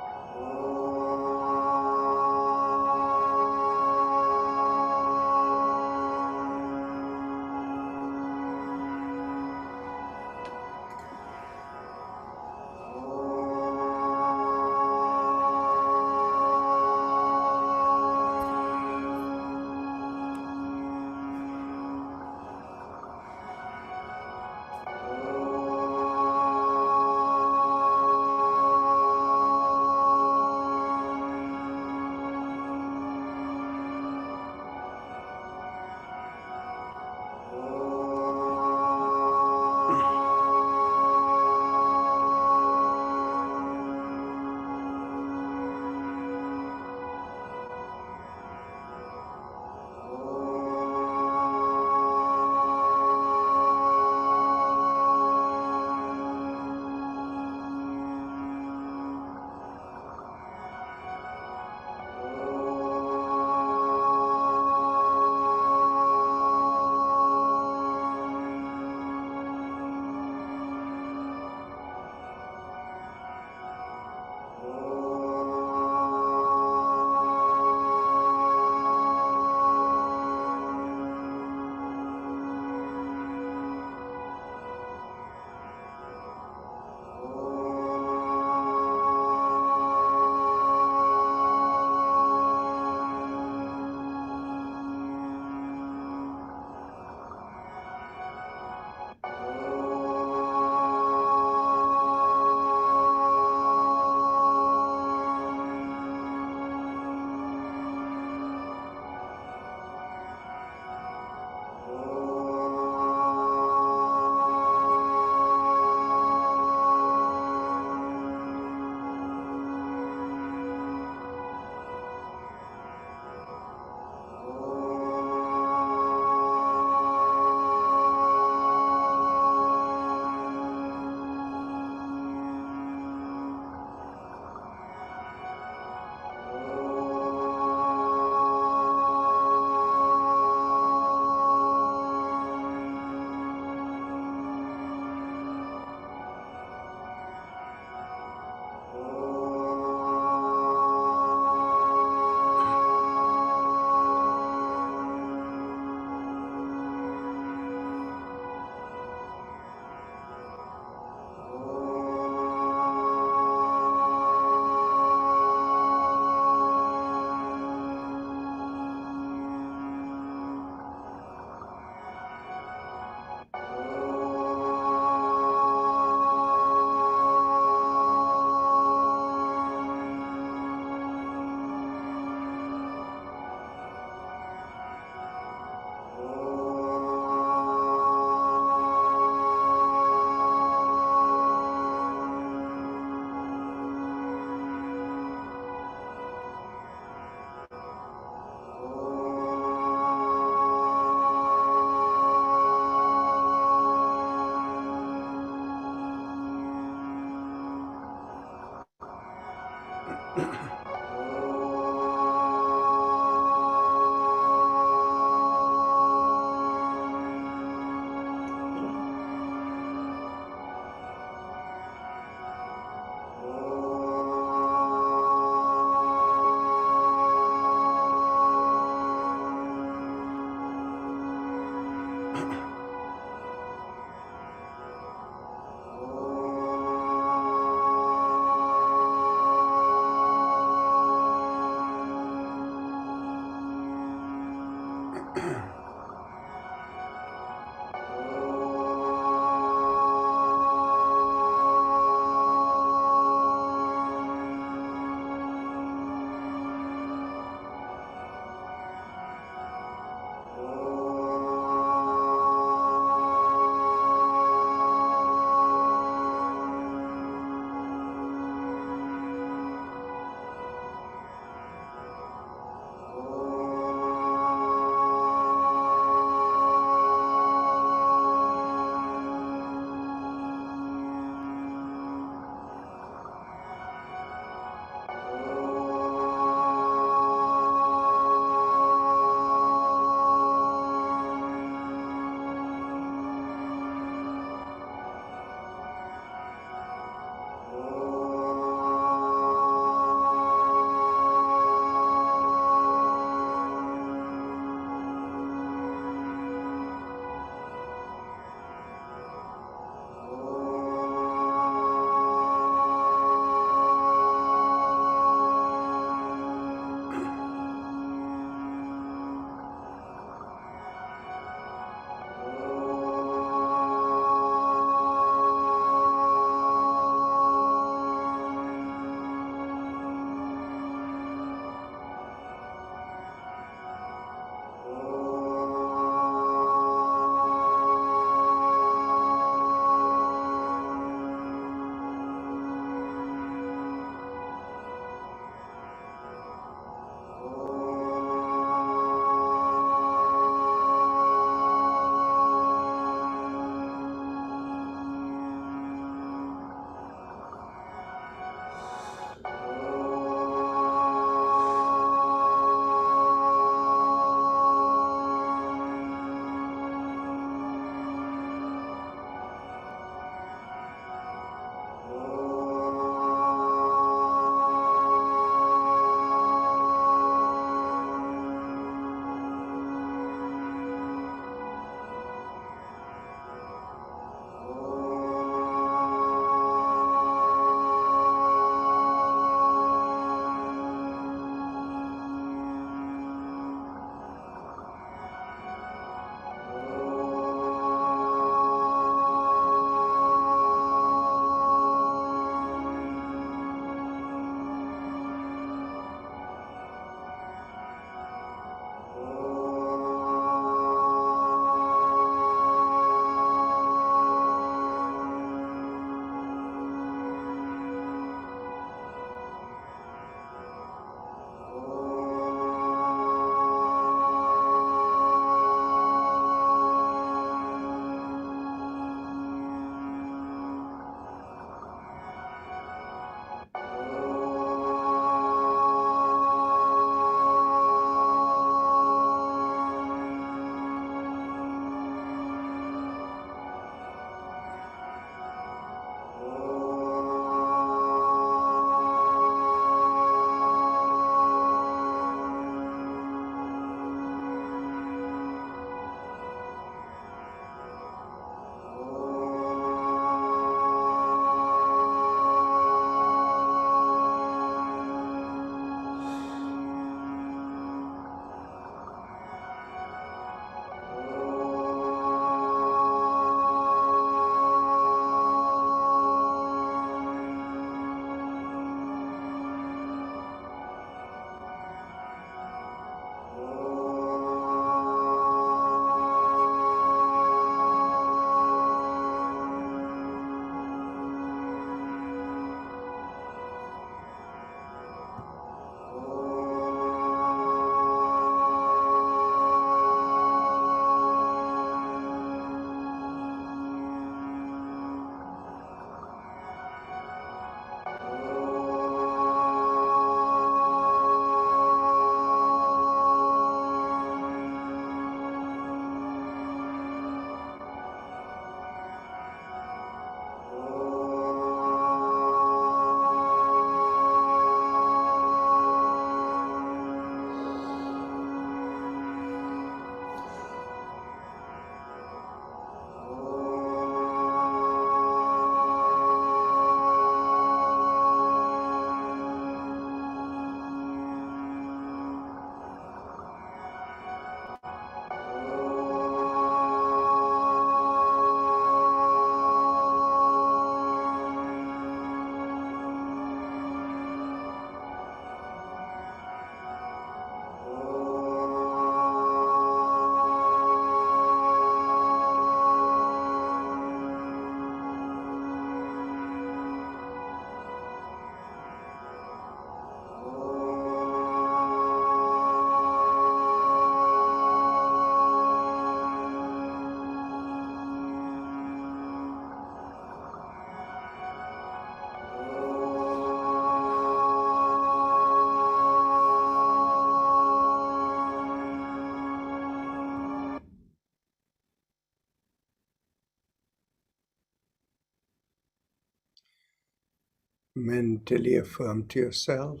Mentally affirm to yourself,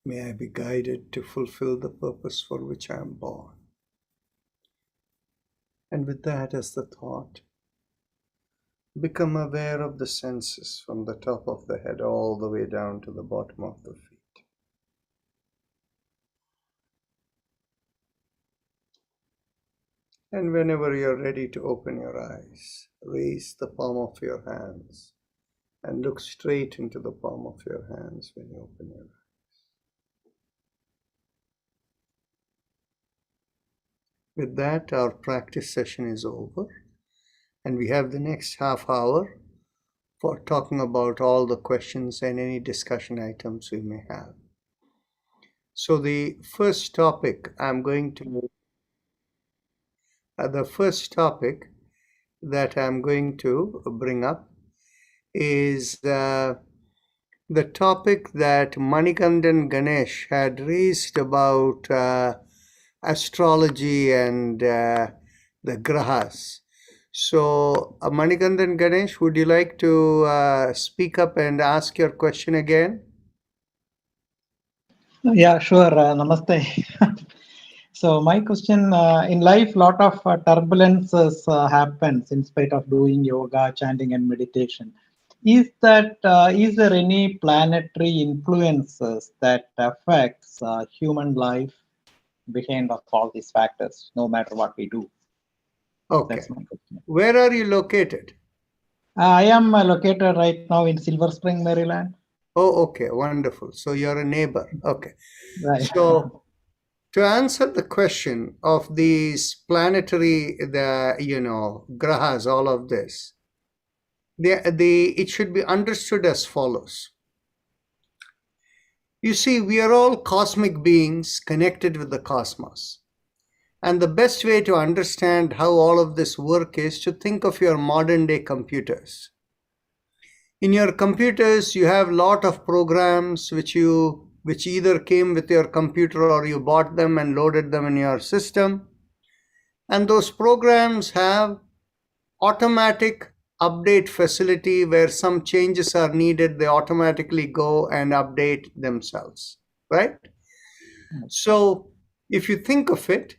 may I be guided to fulfill the purpose for which I am born. And with that as the thought, become aware of the senses from the top of the head all the way down to the bottom of the feet. And whenever you're ready to open your eyes, raise the palm of your hands and look straight into the palm of your hands when you open your eyes. With that, our practice session is over, and we have the next half hour for talking about all the questions and any discussion items we may have. So the first topic that I'm going to bring up is the topic that Manikandan Ganesh had raised about astrology and the grahas. So Manikandan Ganesh, would you like to speak up and ask your question again? Yeah, sure. Namaste. So my question, in life, lot of turbulences happens in spite of doing yoga, chanting and meditation. Is there any planetary influences that affects human life behind of all these factors, no matter what we do? Okay. That's my question. Where are you located? I am located right now in Silver Spring, Maryland. Oh, okay, wonderful. So you're a neighbor. Okay. Right. So to answer the question of these planetary, grahas, all of this, it should be understood as follows. You see, we are all cosmic beings connected with the cosmos. And the best way to understand how all of this work is to think of your modern day computers. In your computers, you have a lot of programs which either came with your computer or you bought them and loaded them in your system. And those programs have automatic update facility where some changes are needed, they automatically go and update themselves, right? So if you think of it,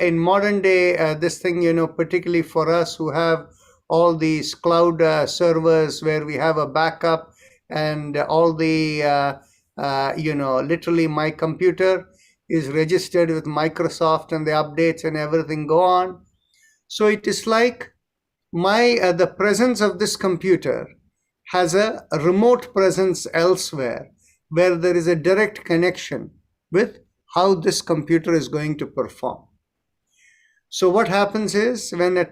in modern day, this thing, particularly for us who have all these cloud servers where we have a backup and all the, literally my computer is registered with Microsoft and the updates and everything go on. So it is like the presence of this computer has a remote presence elsewhere where there is a direct connection with how this computer is going to perform. So what happens is when the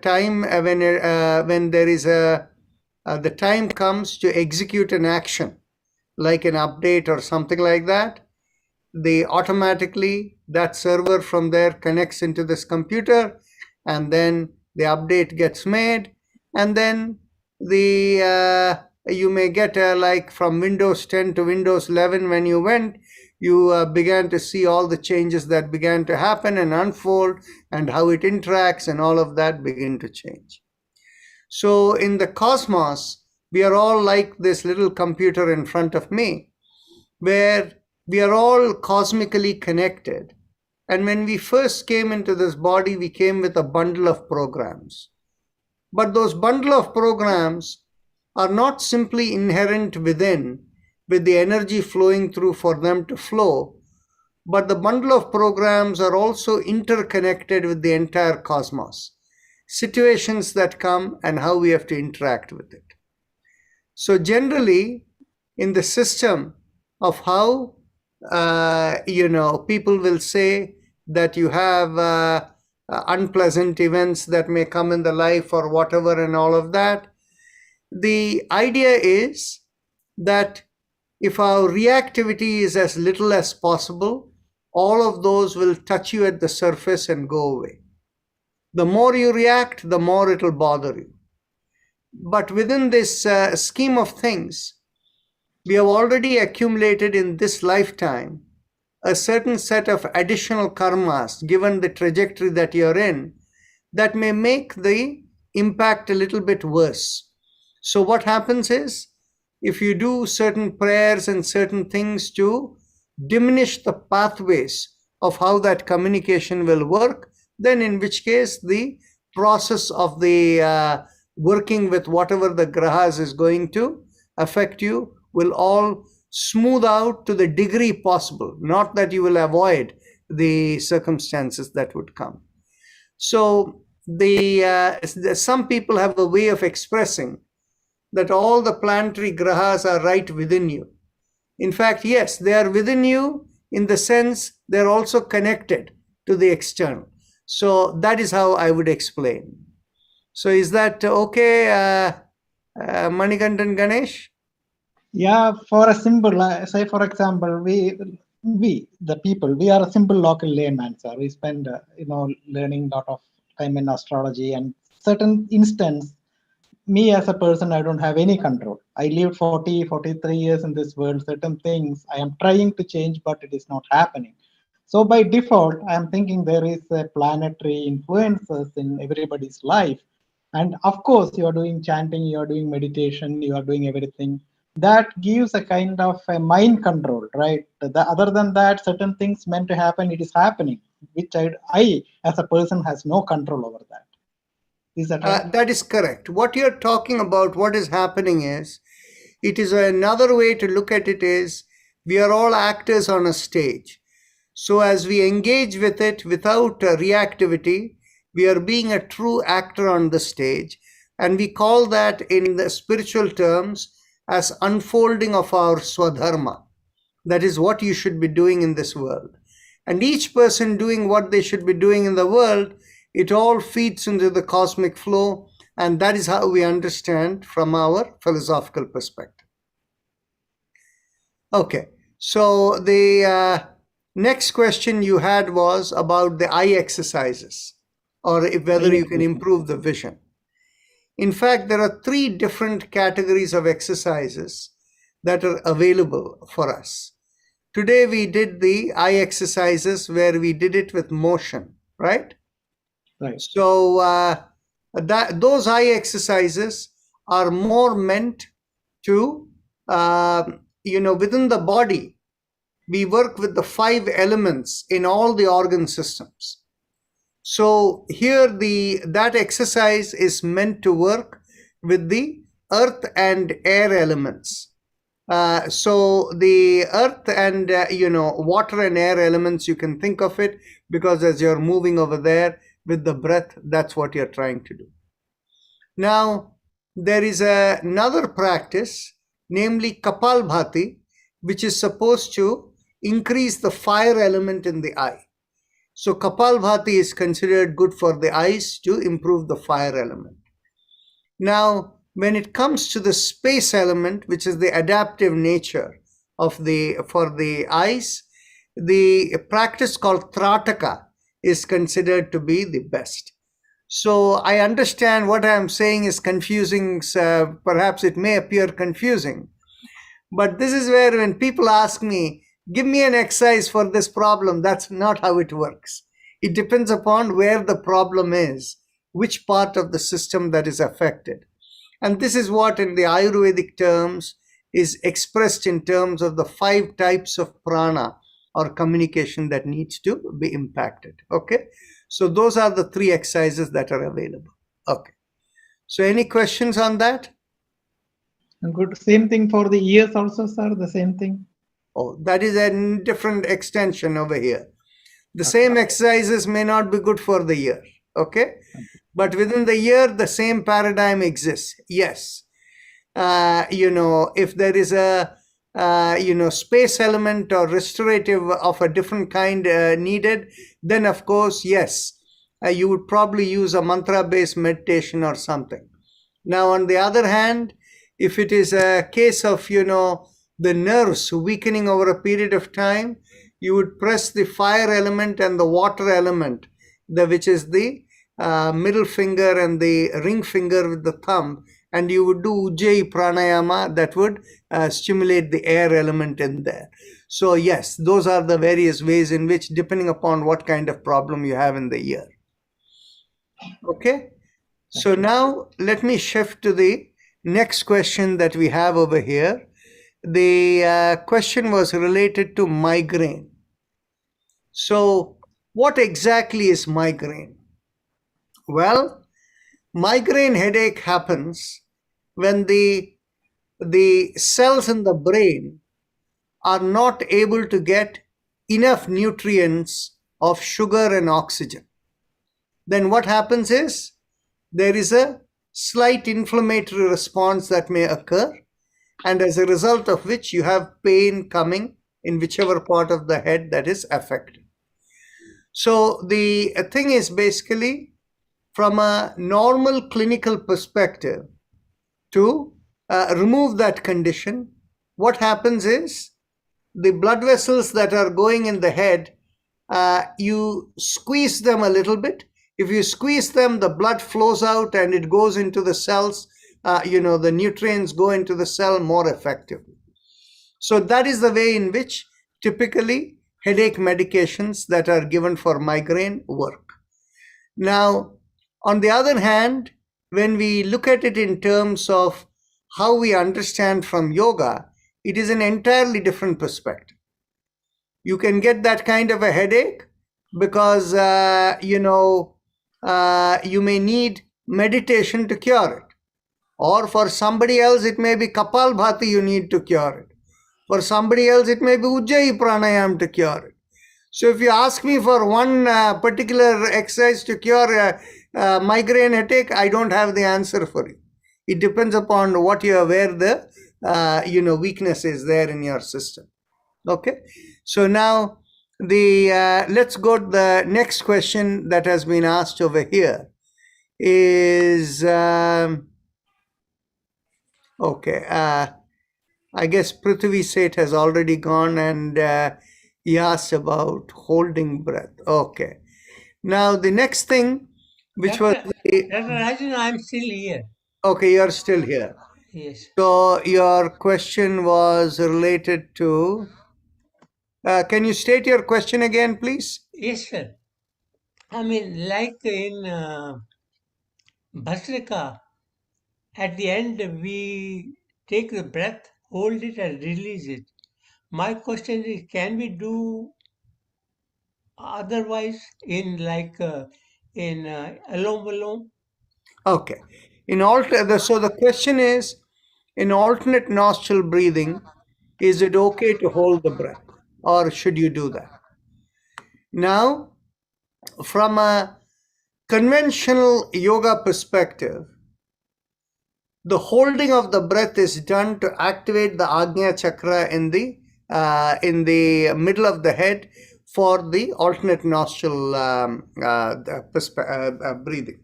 time comes to execute an action, like an update or something like that, automatically that server from there connects into this computer, and then the update gets made, and then you may get like from Windows 10 to Windows 11 when you began to see all the changes that began to happen and unfold and how it interacts and all of that begin to change. So in the cosmos, we are all like this little computer in front of me, where we are all cosmically connected. And when we first came into this body, we came with a bundle of programs. But those bundle of programs are not simply inherent within, with the energy flowing through for them to flow, but the bundle of programs are also interconnected with the entire cosmos. Situations that come and how we have to interact with it. So generally, in the system of how, people will say that you have unpleasant events that may come in the life or whatever and all of that. The idea is that if our reactivity is as little as possible, all of those will touch you at the surface and go away. The more you react, the more it will bother you. But within this scheme of things, we have already accumulated in this lifetime a certain set of additional karmas, given the trajectory that you're in, that may make the impact a little bit worse. So what happens is, if you do certain prayers and certain things to diminish the pathways of how that communication will work, then in which case the process of the working with whatever the grahas is going to affect you will all smooth out to the degree possible, not that you will avoid the circumstances that would come. So some people have a way of expressing that all the planetary grahas are right within you. In fact, yes, they are within you in the sense they're also connected to the external. So that is how I would explain. So is that okay, Manikandan Ganesh? Yeah, for a simple, say for example, the people, we are a simple local layman, sir. We spend, learning a lot of time in astrology, and certain instance, me as a person, I don't have any control. I lived 43 years in this world. Certain things I am trying to change, but it is not happening. So by default, I am thinking there is a planetary influences in everybody's life. And of course, you are doing chanting, you are doing meditation, you are doing everything. That gives a kind of a mind control, right? Other than that, certain things meant to happen, it is happening, which I as a person has no control over that. Is that right? That is correct. What you're talking about, what is happening is, it is another way to look at it is, we are all actors on a stage. So as we engage with it without reactivity, we are being a true actor on the stage. And we call that in the spiritual terms as unfolding of our swadharma. That is what you should be doing in this world. And each person doing what they should be doing in the world, it all feeds into the cosmic flow. And that is how we understand from our philosophical perspective. Okay, so the next question you had was about the eye exercises, or whether you can improve the vision. In fact, there are 3 different categories of exercises that are available for us. Today we did the eye exercises where we did it with motion, right? Right. So those eye exercises are more meant to, within the body, we work with the 5 elements in all the organ systems. So here that exercise is meant to work with the earth and air elements. So the earth and water and air elements, you can think of it, because as you're moving over there with the breath, that's what you're trying to do. Now there is another practice, namely Kapalbhati, which is supposed to increase the fire element in the eye. So Kapalbhati is considered good for the eyes to improve the fire element. Now, when it comes to the space element, which is the adaptive nature for the eyes, the practice called Trataka is considered to be the best. So I understand what I'm saying is confusing. Perhaps it may appear confusing, but this is where when people ask me, give me an exercise for this problem, that's not how it works. It depends upon where the problem is, which part of the system that is affected. And this is what in the Ayurvedic terms is expressed in terms of the 5 types of prana or communication that needs to be impacted. Okay, so those are the 3 exercises that are available. Okay, so any questions on that? Good. Same thing for the ears also, sir, the same thing? Oh, that is a different extension over here. The same exercises may not be good for the ear, okay? But within the ear, the same paradigm exists, yes. If there is a, space element or restorative of a different kind needed, then of course, yes, you would probably use a mantra-based meditation or something. Now, on the other hand, if it is a case of, the nerves weakening over a period of time, you would press the fire element and the water element, which is the middle finger and the ring finger with the thumb, and you would do Ujjayi pranayama that would stimulate the air element in there. So yes, those are the various ways in which, depending upon what kind of problem you have in the ear. Okay, so now let me shift to the next question that we have over here. The question was related to migraine. So, what exactly is migraine? Well, migraine headache happens when the cells in the brain are not able to get enough nutrients of sugar and oxygen. Then what happens is there is a slight inflammatory response that may occur, and as a result of which you have pain coming in whichever part of the head that is affected. So the thing is basically, from a normal clinical perspective, to remove that condition, what happens is the blood vessels that are going in the head, you squeeze them a little bit. If you squeeze them, the blood flows out and it goes into the cells. The nutrients go into the cell more effectively. So that is the way in which typically headache medications that are given for migraine work. Now, on the other hand, when we look at it in terms of how we understand from yoga, it is an entirely different perspective. You can get that kind of a headache because, you may need meditation to cure it. Or for somebody else, it may be Kapalbhati you need to cure it. For somebody else, it may be Ujjayi Pranayam to cure it. So if you ask me for one particular exercise to cure migraine headache, I don't have the answer for you. It depends upon what you are, where the weakness is there in your system. Okay. So now let's go to the next question that has been asked over here. Is okay. I guess Prithvi Seth has already gone, and he asked about holding breath. Okay. Now the next thing, which was Dr. Rajan, I'm still here. Okay, you're still here. Yes. So your question was related to. Can you state your question again, please? Yes, sir. I mean, like in Bhastrika, at the end we take the breath, hold it, and release it. My question is, can we do otherwise in Alom Valom? Okay. So the question is, in alternate nostril breathing, is it okay to hold the breath, or should you do that? Now, from a conventional yoga perspective, the holding of the breath is done to activate the Ajna chakra in the middle of the head for the alternate nostril breathing.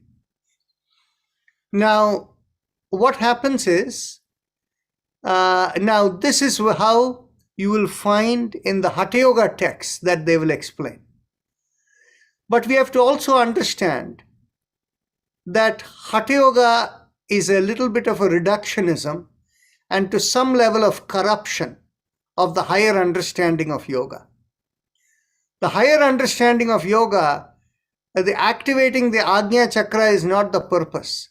Now, what happens is, now this is how you will find in the Hatha Yoga texts that they will explain. But we have to also understand that Hatha Yoga is a little bit of a reductionism and to some level of corruption of the higher understanding of yoga. The higher understanding of yoga, the activating the Ajna chakra is not the purpose.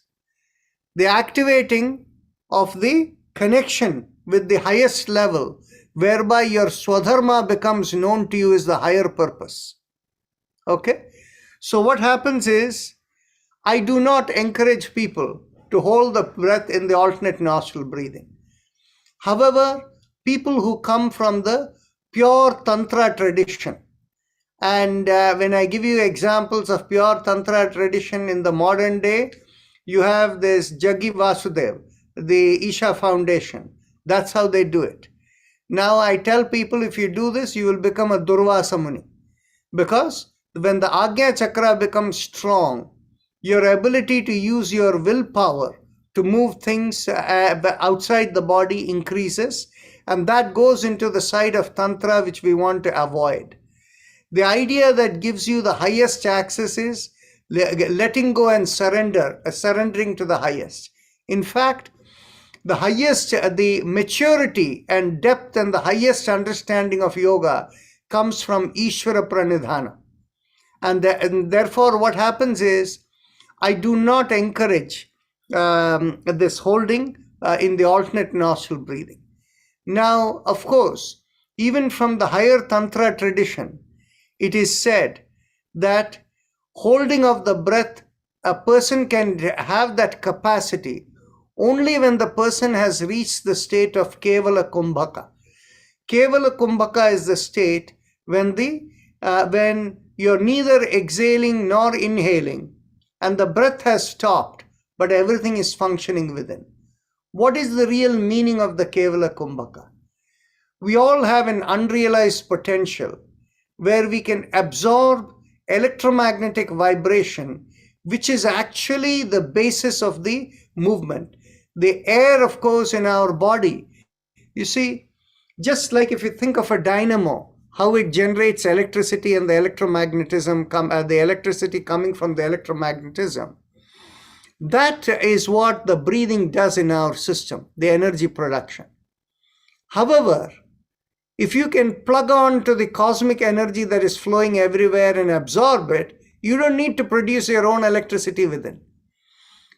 The activating of the connection with the highest level, whereby your Swadharma becomes known to you, is the higher purpose. Okay? So what happens is, I do not encourage people to hold the breath in the alternate nostril breathing. However, people who come from the pure Tantra tradition, and when I give you examples of pure Tantra tradition in the modern day, you have this Jaggi Vasudev, the Isha Foundation. That's how they do it. Now I tell people, if you do this, you will become a Durvasa Muni. Because when the Ajna chakra becomes strong, your ability to use your willpower to move things outside the body increases, and that goes into the side of Tantra which we want to avoid. The idea that gives you the highest access is letting go and surrendering to the highest. In fact, the highest, the maturity and depth and the highest understanding of yoga comes from Ishvara Pranidhana. And therefore what happens is, I do not encourage this holding in the alternate nostril breathing. Now, of course, even from the higher Tantra tradition, it is said that holding of the breath, a person can have that capacity only when the person has reached the state of Kevala Kumbhaka. Kevala Kumbhaka is the state when you're neither exhaling nor inhaling and the breath has stopped, but everything is functioning within. What is the real meaning of the Kevala Kumbhaka? We all have an unrealized potential where we can absorb electromagnetic vibration, which is actually the basis of the movement. The air, of course, in our body, you see, just like if you think of a dynamo, how it generates electricity and the electromagnetism, the electricity coming from the electromagnetism. That is what the breathing does in our system, the energy production. However, if you can plug on to the cosmic energy that is flowing everywhere and absorb it, you don't need to produce your own electricity within.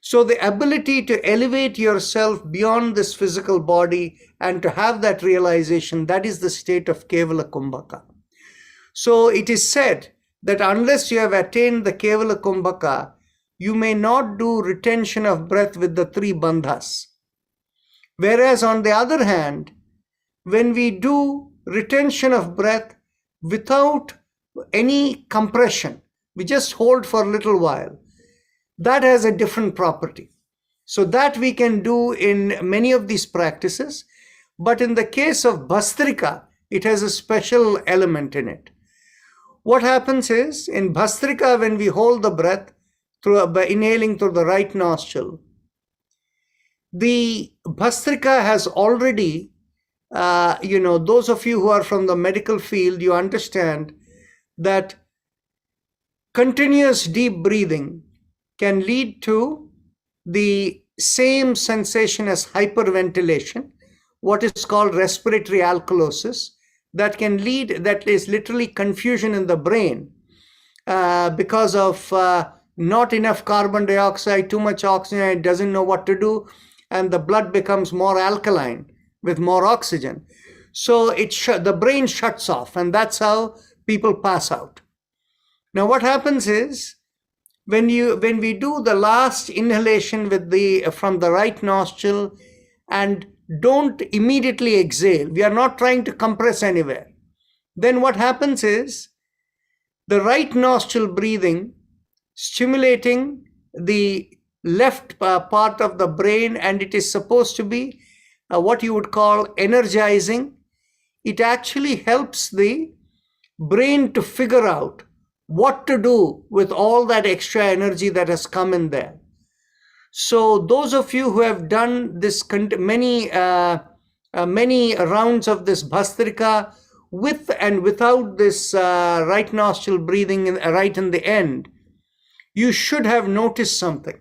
So the ability to elevate yourself beyond this physical body and to have that realization, that is the state of Kevala Kumbhaka. So it is said that unless you have attained the Kevala Kumbhaka, you may not do retention of breath with the three bandhas. Whereas on the other hand, when we do retention of breath without any compression, we just hold for a little while, that has a different property. So that we can do in many of these practices, but in the case of Bhastrika, it has a special element in it. What happens is, in Bhastrika, when we hold the breath by inhaling through the right nostril, the Bhastrika has already, those of you who are from the medical field, you understand that continuous deep breathing can lead to the same sensation as hyperventilation, what is called respiratory alkalosis, that is literally confusion in the brain because of not enough carbon dioxide, too much oxygen, it doesn't know what to do, and the blood becomes more alkaline with more oxygen. So the brain shuts off, and that's how people pass out. Now what happens is, when we do the last inhalation from the right nostril and don't immediately exhale, we are not trying to compress anywhere, then what happens is the right nostril breathing stimulating the left part of the brain, and it is supposed to be what you would call energizing. It actually helps the brain to figure out what to do with all that extra energy that has come in there. So those of you who have done this many rounds of this Bhastrika with and without this right nostril breathing right in the end, you should have noticed something.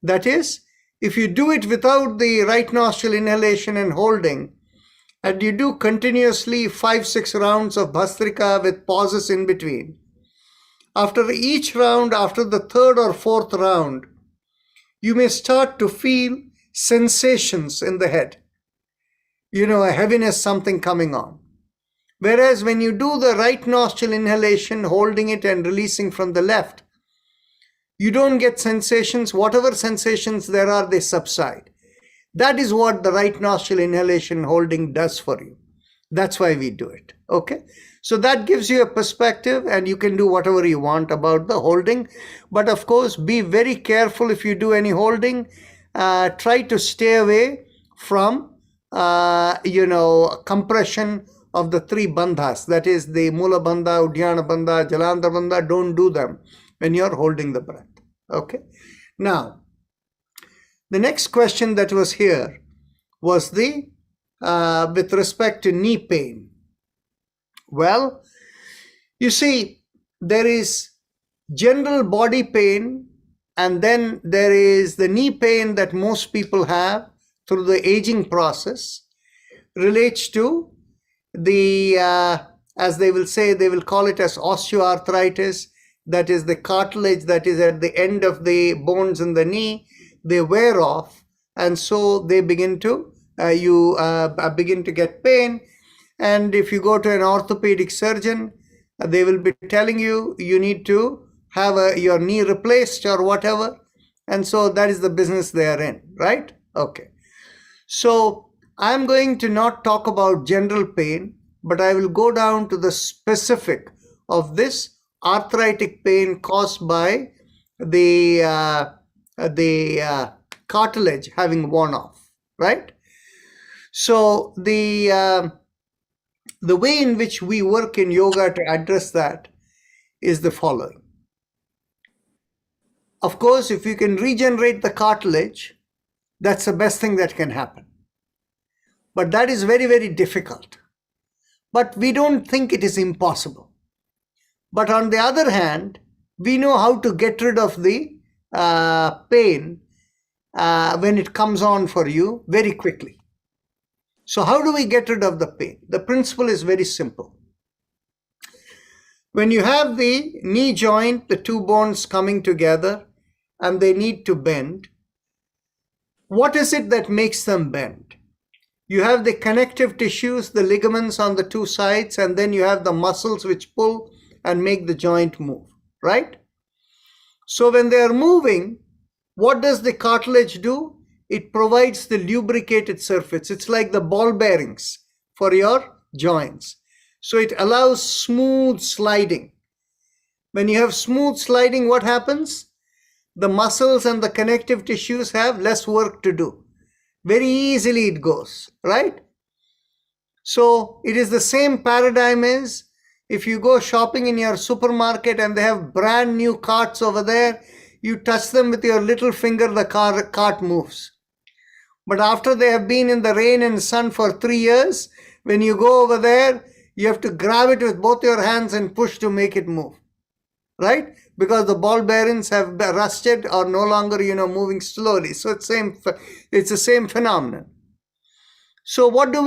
That is, if you do it without the right nostril inhalation and holding, and you do continuously 5-6 rounds of Bhastrika with pauses in between, after each round, after the third or fourth round, you may start to feel sensations in the head. A heaviness, something coming on. Whereas when you do the right nostril inhalation, holding it and releasing from the left, you don't get sensations. Whatever sensations there are, they subside. That is what the right nostril inhalation holding does for you. That's why we do it. Okay. So that gives you a perspective, and you can do whatever you want about the holding. But of course, be very careful if you do any holding. Try to stay away from, compression of the three bandhas. That is the Mula Bandha, Udhyana Bandha, Jalandhar Bandha. Don't do them when you're holding the breath. Okay. Now, the next question that was here was with respect to knee pain. Well, you see, there is general body pain, and then there is the knee pain that most people have through the aging process, relates to the, as they will say, they will call it as osteoarthritis. That is the cartilage that is at the end of the bones in the knee. They wear off, and so they begin to you begin to get pain. And if you go to an orthopedic surgeon, they will be telling you you need to have your knee replaced or whatever. And so that is the business they are in, right? Okay. So I'm going to not talk about general pain, but I will go down to the specific of this arthritic pain caused by the cartilage having worn off, right? So the way in which we work in yoga to address that is the following. Of course, if you can regenerate the cartilage, that's the best thing that can happen. But that is very, very difficult. But we don't think it is impossible. But on the other hand, we know how to get rid of the pain when it comes on for you very quickly. So how do we get rid of the pain? The principle is very simple. When you have the knee joint, the two bones coming together and they need to bend, what is it that makes them bend? You have the connective tissues, the ligaments on the two sides, and then you have the muscles which pull and make the joint move, right? So when they are moving, what does the cartilage do? It provides the lubricated surface. It's like the ball bearings for your joints. So it allows smooth sliding. When you have smooth sliding, what happens? The muscles and the connective tissues have less work to do. Very easily it goes, right? So it is the same paradigm as if you go shopping in your supermarket and they have brand new carts over there, you touch them with your little finger, the cart moves. But after they have been in the rain and sun for 3 years, when you go over there, you have to grab it with both your hands and push to make it move, right? Because the ball bearings have rusted or no longer, moving slowly. So it's the same phenomenon. So what do?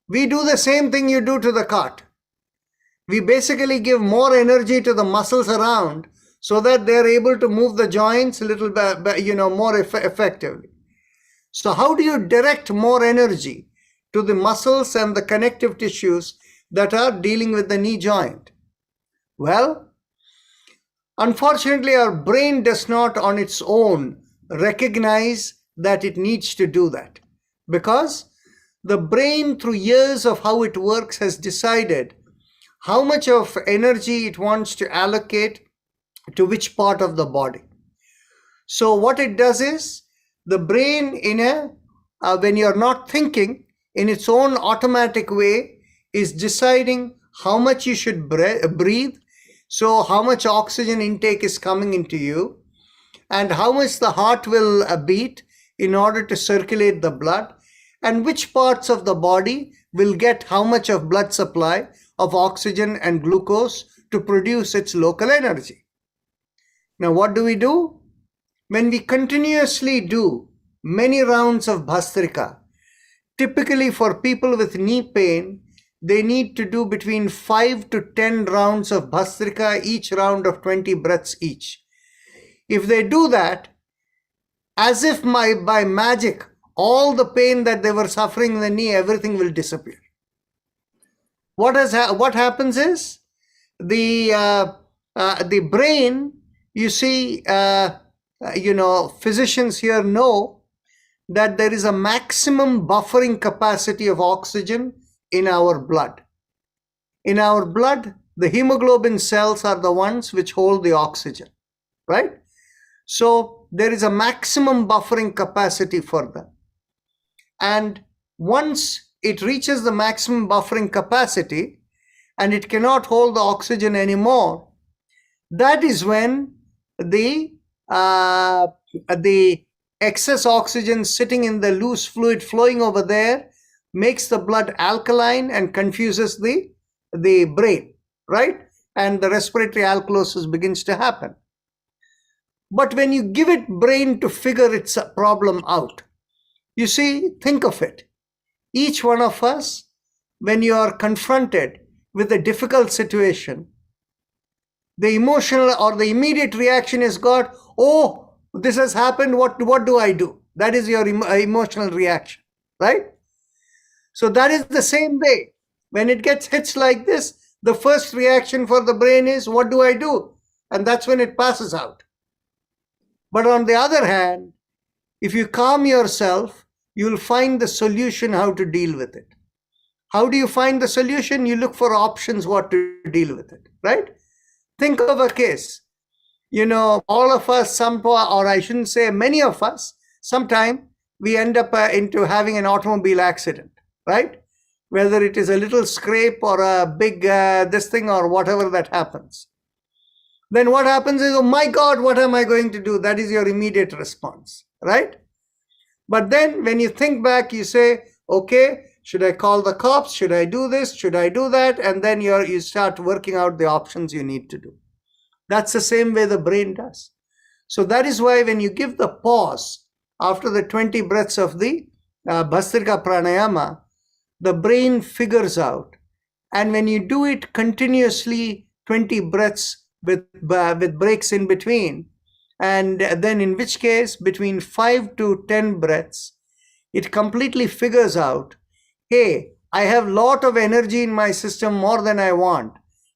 We do the same thing you do to the cart. We basically give more energy to the muscles around so that they're able to move the joints a little bit, more effectively. So how do you direct more energy to the muscles and the connective tissues that are dealing with the knee joint? Well, unfortunately, our brain does not on its own recognize that it needs to do that, because the brain, through years of how it works, has decided how much of energy it wants to allocate to which part of the body. So what it does is, the brain when you're not thinking, in its own automatic way, is deciding how much you should breathe, so how much oxygen intake is coming into you, and how much the heart will beat in order to circulate the blood, and which parts of the body will get how much of blood supply of oxygen and glucose to produce its local energy. Now what do? When we continuously do many rounds of Bhastrika, typically for people with knee pain, they need to do between 5 to 10 rounds of Bhastrika, each round of 20 breaths each. If they do that, as if by magic, all the pain that they were suffering in the knee, everything will disappear. What happens is, the brain, you see, physicians here know that there is a maximum buffering capacity of oxygen in our blood. In our blood, the hemoglobin cells are the ones which hold the oxygen, right? So there is a maximum buffering capacity for them. And once it reaches the maximum buffering capacity and it cannot hold the oxygen anymore, that is when the excess oxygen sitting in the loose fluid flowing over there makes the blood alkaline and confuses the brain, right? And the respiratory alkalosis begins to happen. But when you give it brain to figure its problem out, you see, think of it. Each one of us, when you are confronted with a difficult situation, the emotional or the immediate reaction is got, oh, this has happened, what do I do? That is your emotional reaction, right? So that is the same way. When it gets hits like this, the first reaction for the brain is, what do I do? And that's when it passes out. But on the other hand, if you calm yourself, you'll find the solution how to deal with it. How do you find the solution? You look for options what to deal with it, right? Think of a case. All of us, or I shouldn't say many of us, sometime we end up into having an automobile accident, right? Whether it is a little scrape or a big this thing or whatever that happens. Then what happens is, oh my God, what am I going to do? That is your immediate response, right? But then when you think back, you say, okay, should I call the cops? Should I do this? Should I do that? And then you start working out the options you need to do. That's the same way the brain does. So that is why when you give the pause after the 20 breaths of the Bhastrika Pranayama, the brain figures out. And when you do it continuously, 20 breaths with breaks in between, and then in which case between 5 to 10 breaths, it completely figures out, hey, I have a lot of energy in my system, more than I want.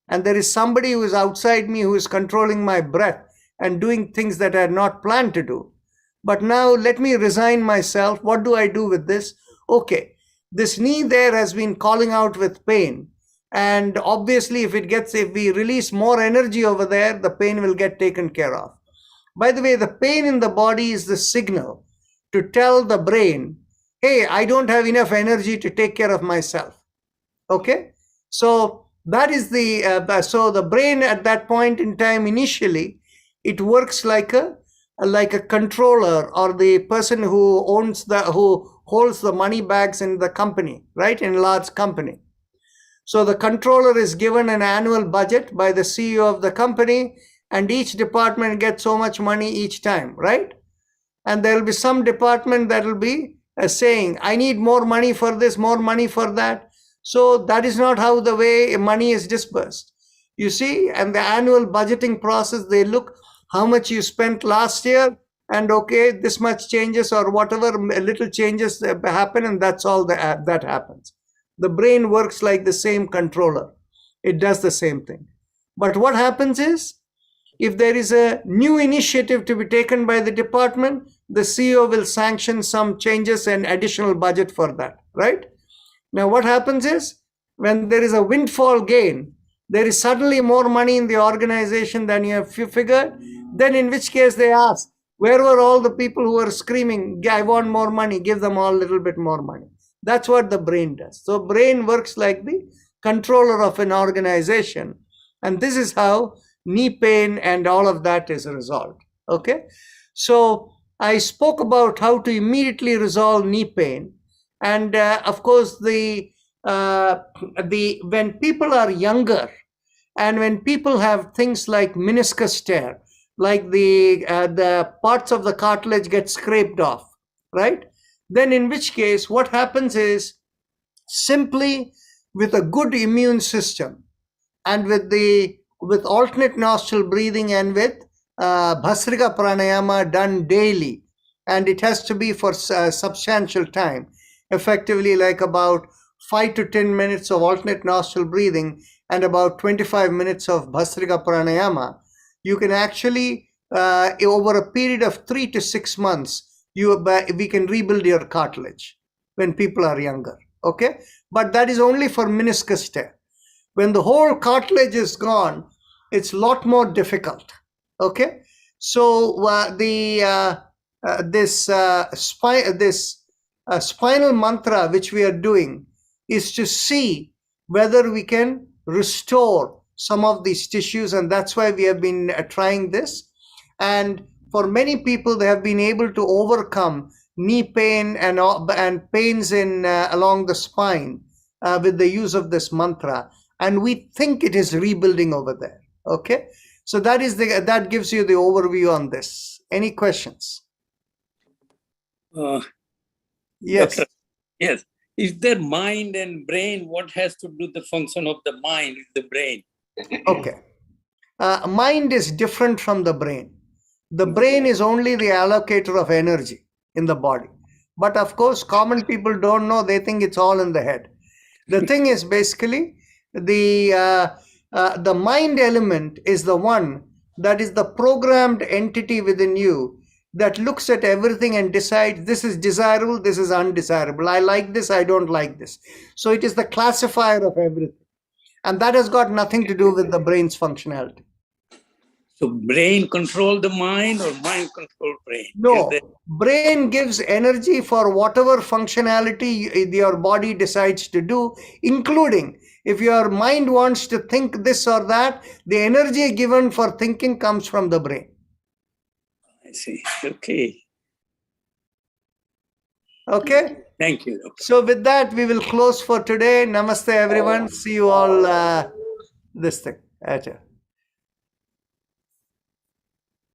And there is somebody who is outside me who is controlling my breath and doing things that I had not planned to do. But now let me resign myself. What do I do with this? Okay, this knee there has been calling out with pain. And obviously, if we release more energy over there, the pain will get taken care of. By the way, the pain in the body is the signal to tell the brain, hey, I don't have enough energy to take care of myself. Okay? So that is so the brain at that point in time, initially, it works like a controller or the person who holds the money bags in the company, right? In a large company. So the controller is given an annual budget by the CEO of the company, and each department gets so much money each time, right? And there will be some department that will be saying, I need more money for this, more money for that. So that is not how the way money is disbursed. You see, and the annual budgeting process, they look how much you spent last year, and okay, this much changes or whatever little changes happen, and that's all that happens. The brain works like the same controller. It does the same thing. But what happens is, if there is a new initiative to be taken by the department, the CEO will sanction some changes and additional budget for that, right? Now, what happens is, when there is a windfall gain, there is suddenly more money in the organization than you have figured. Then in which case they ask, where were all the people who were screaming, I want more money, give them all a little bit more money. That's what the brain does. So brain works like the controller of an organization. And this is how knee pain and all of that is resolved. Okay. So I spoke about how to immediately resolve knee pain. And of course, when people are younger and when people have things like meniscus tear, like the parts of the cartilage get scraped off, right? Then in which case, what happens is, simply with a good immune system and with alternate nostril breathing and with Bhastrika Pranayama done daily, and it has to be for substantial time, effectively like about 5 to 10 minutes of alternate nostril breathing and about 25 minutes of Bhastrika Pranayama, you can actually, over a period of 3 to 6 months, we can rebuild your cartilage when people are younger, okay? But that is only for meniscus tear. When the whole cartilage is gone, it's a lot more difficult, okay? So this spinal mantra which we are doing is to see whether we can restore some of these tissues, and that's why we have been trying this. And for many people, they have been able to overcome knee pain and pains along the spine with the use of this mantra, and we think it is rebuilding over there. Okay, so that gives you the overview on this. Any questions? Yes. Doctor, yes. Is there mind and brain? What has to do the function of the mind with the brain? Okay. Mind is different from the brain. The brain is only the allocator of energy. in the body. But of course, common people don't know. They think it's all in the head. The thing is basically the mind element is the one that is the programmed entity within you that looks at everything and decides this is desirable, this is undesirable. I like this, I don't like this. So it is the classifier of everything. And that has got nothing to do with the brain's functionality. So brain control the mind or mind control brain? No, brain gives energy for whatever functionality your body decides to do, including if your mind wants to think this or that, the energy given for thinking comes from the brain. I see. Okay. Okay? Thank you, Doctor. So with that, we will close for today. Namaste, everyone. See you all this thing. Acha.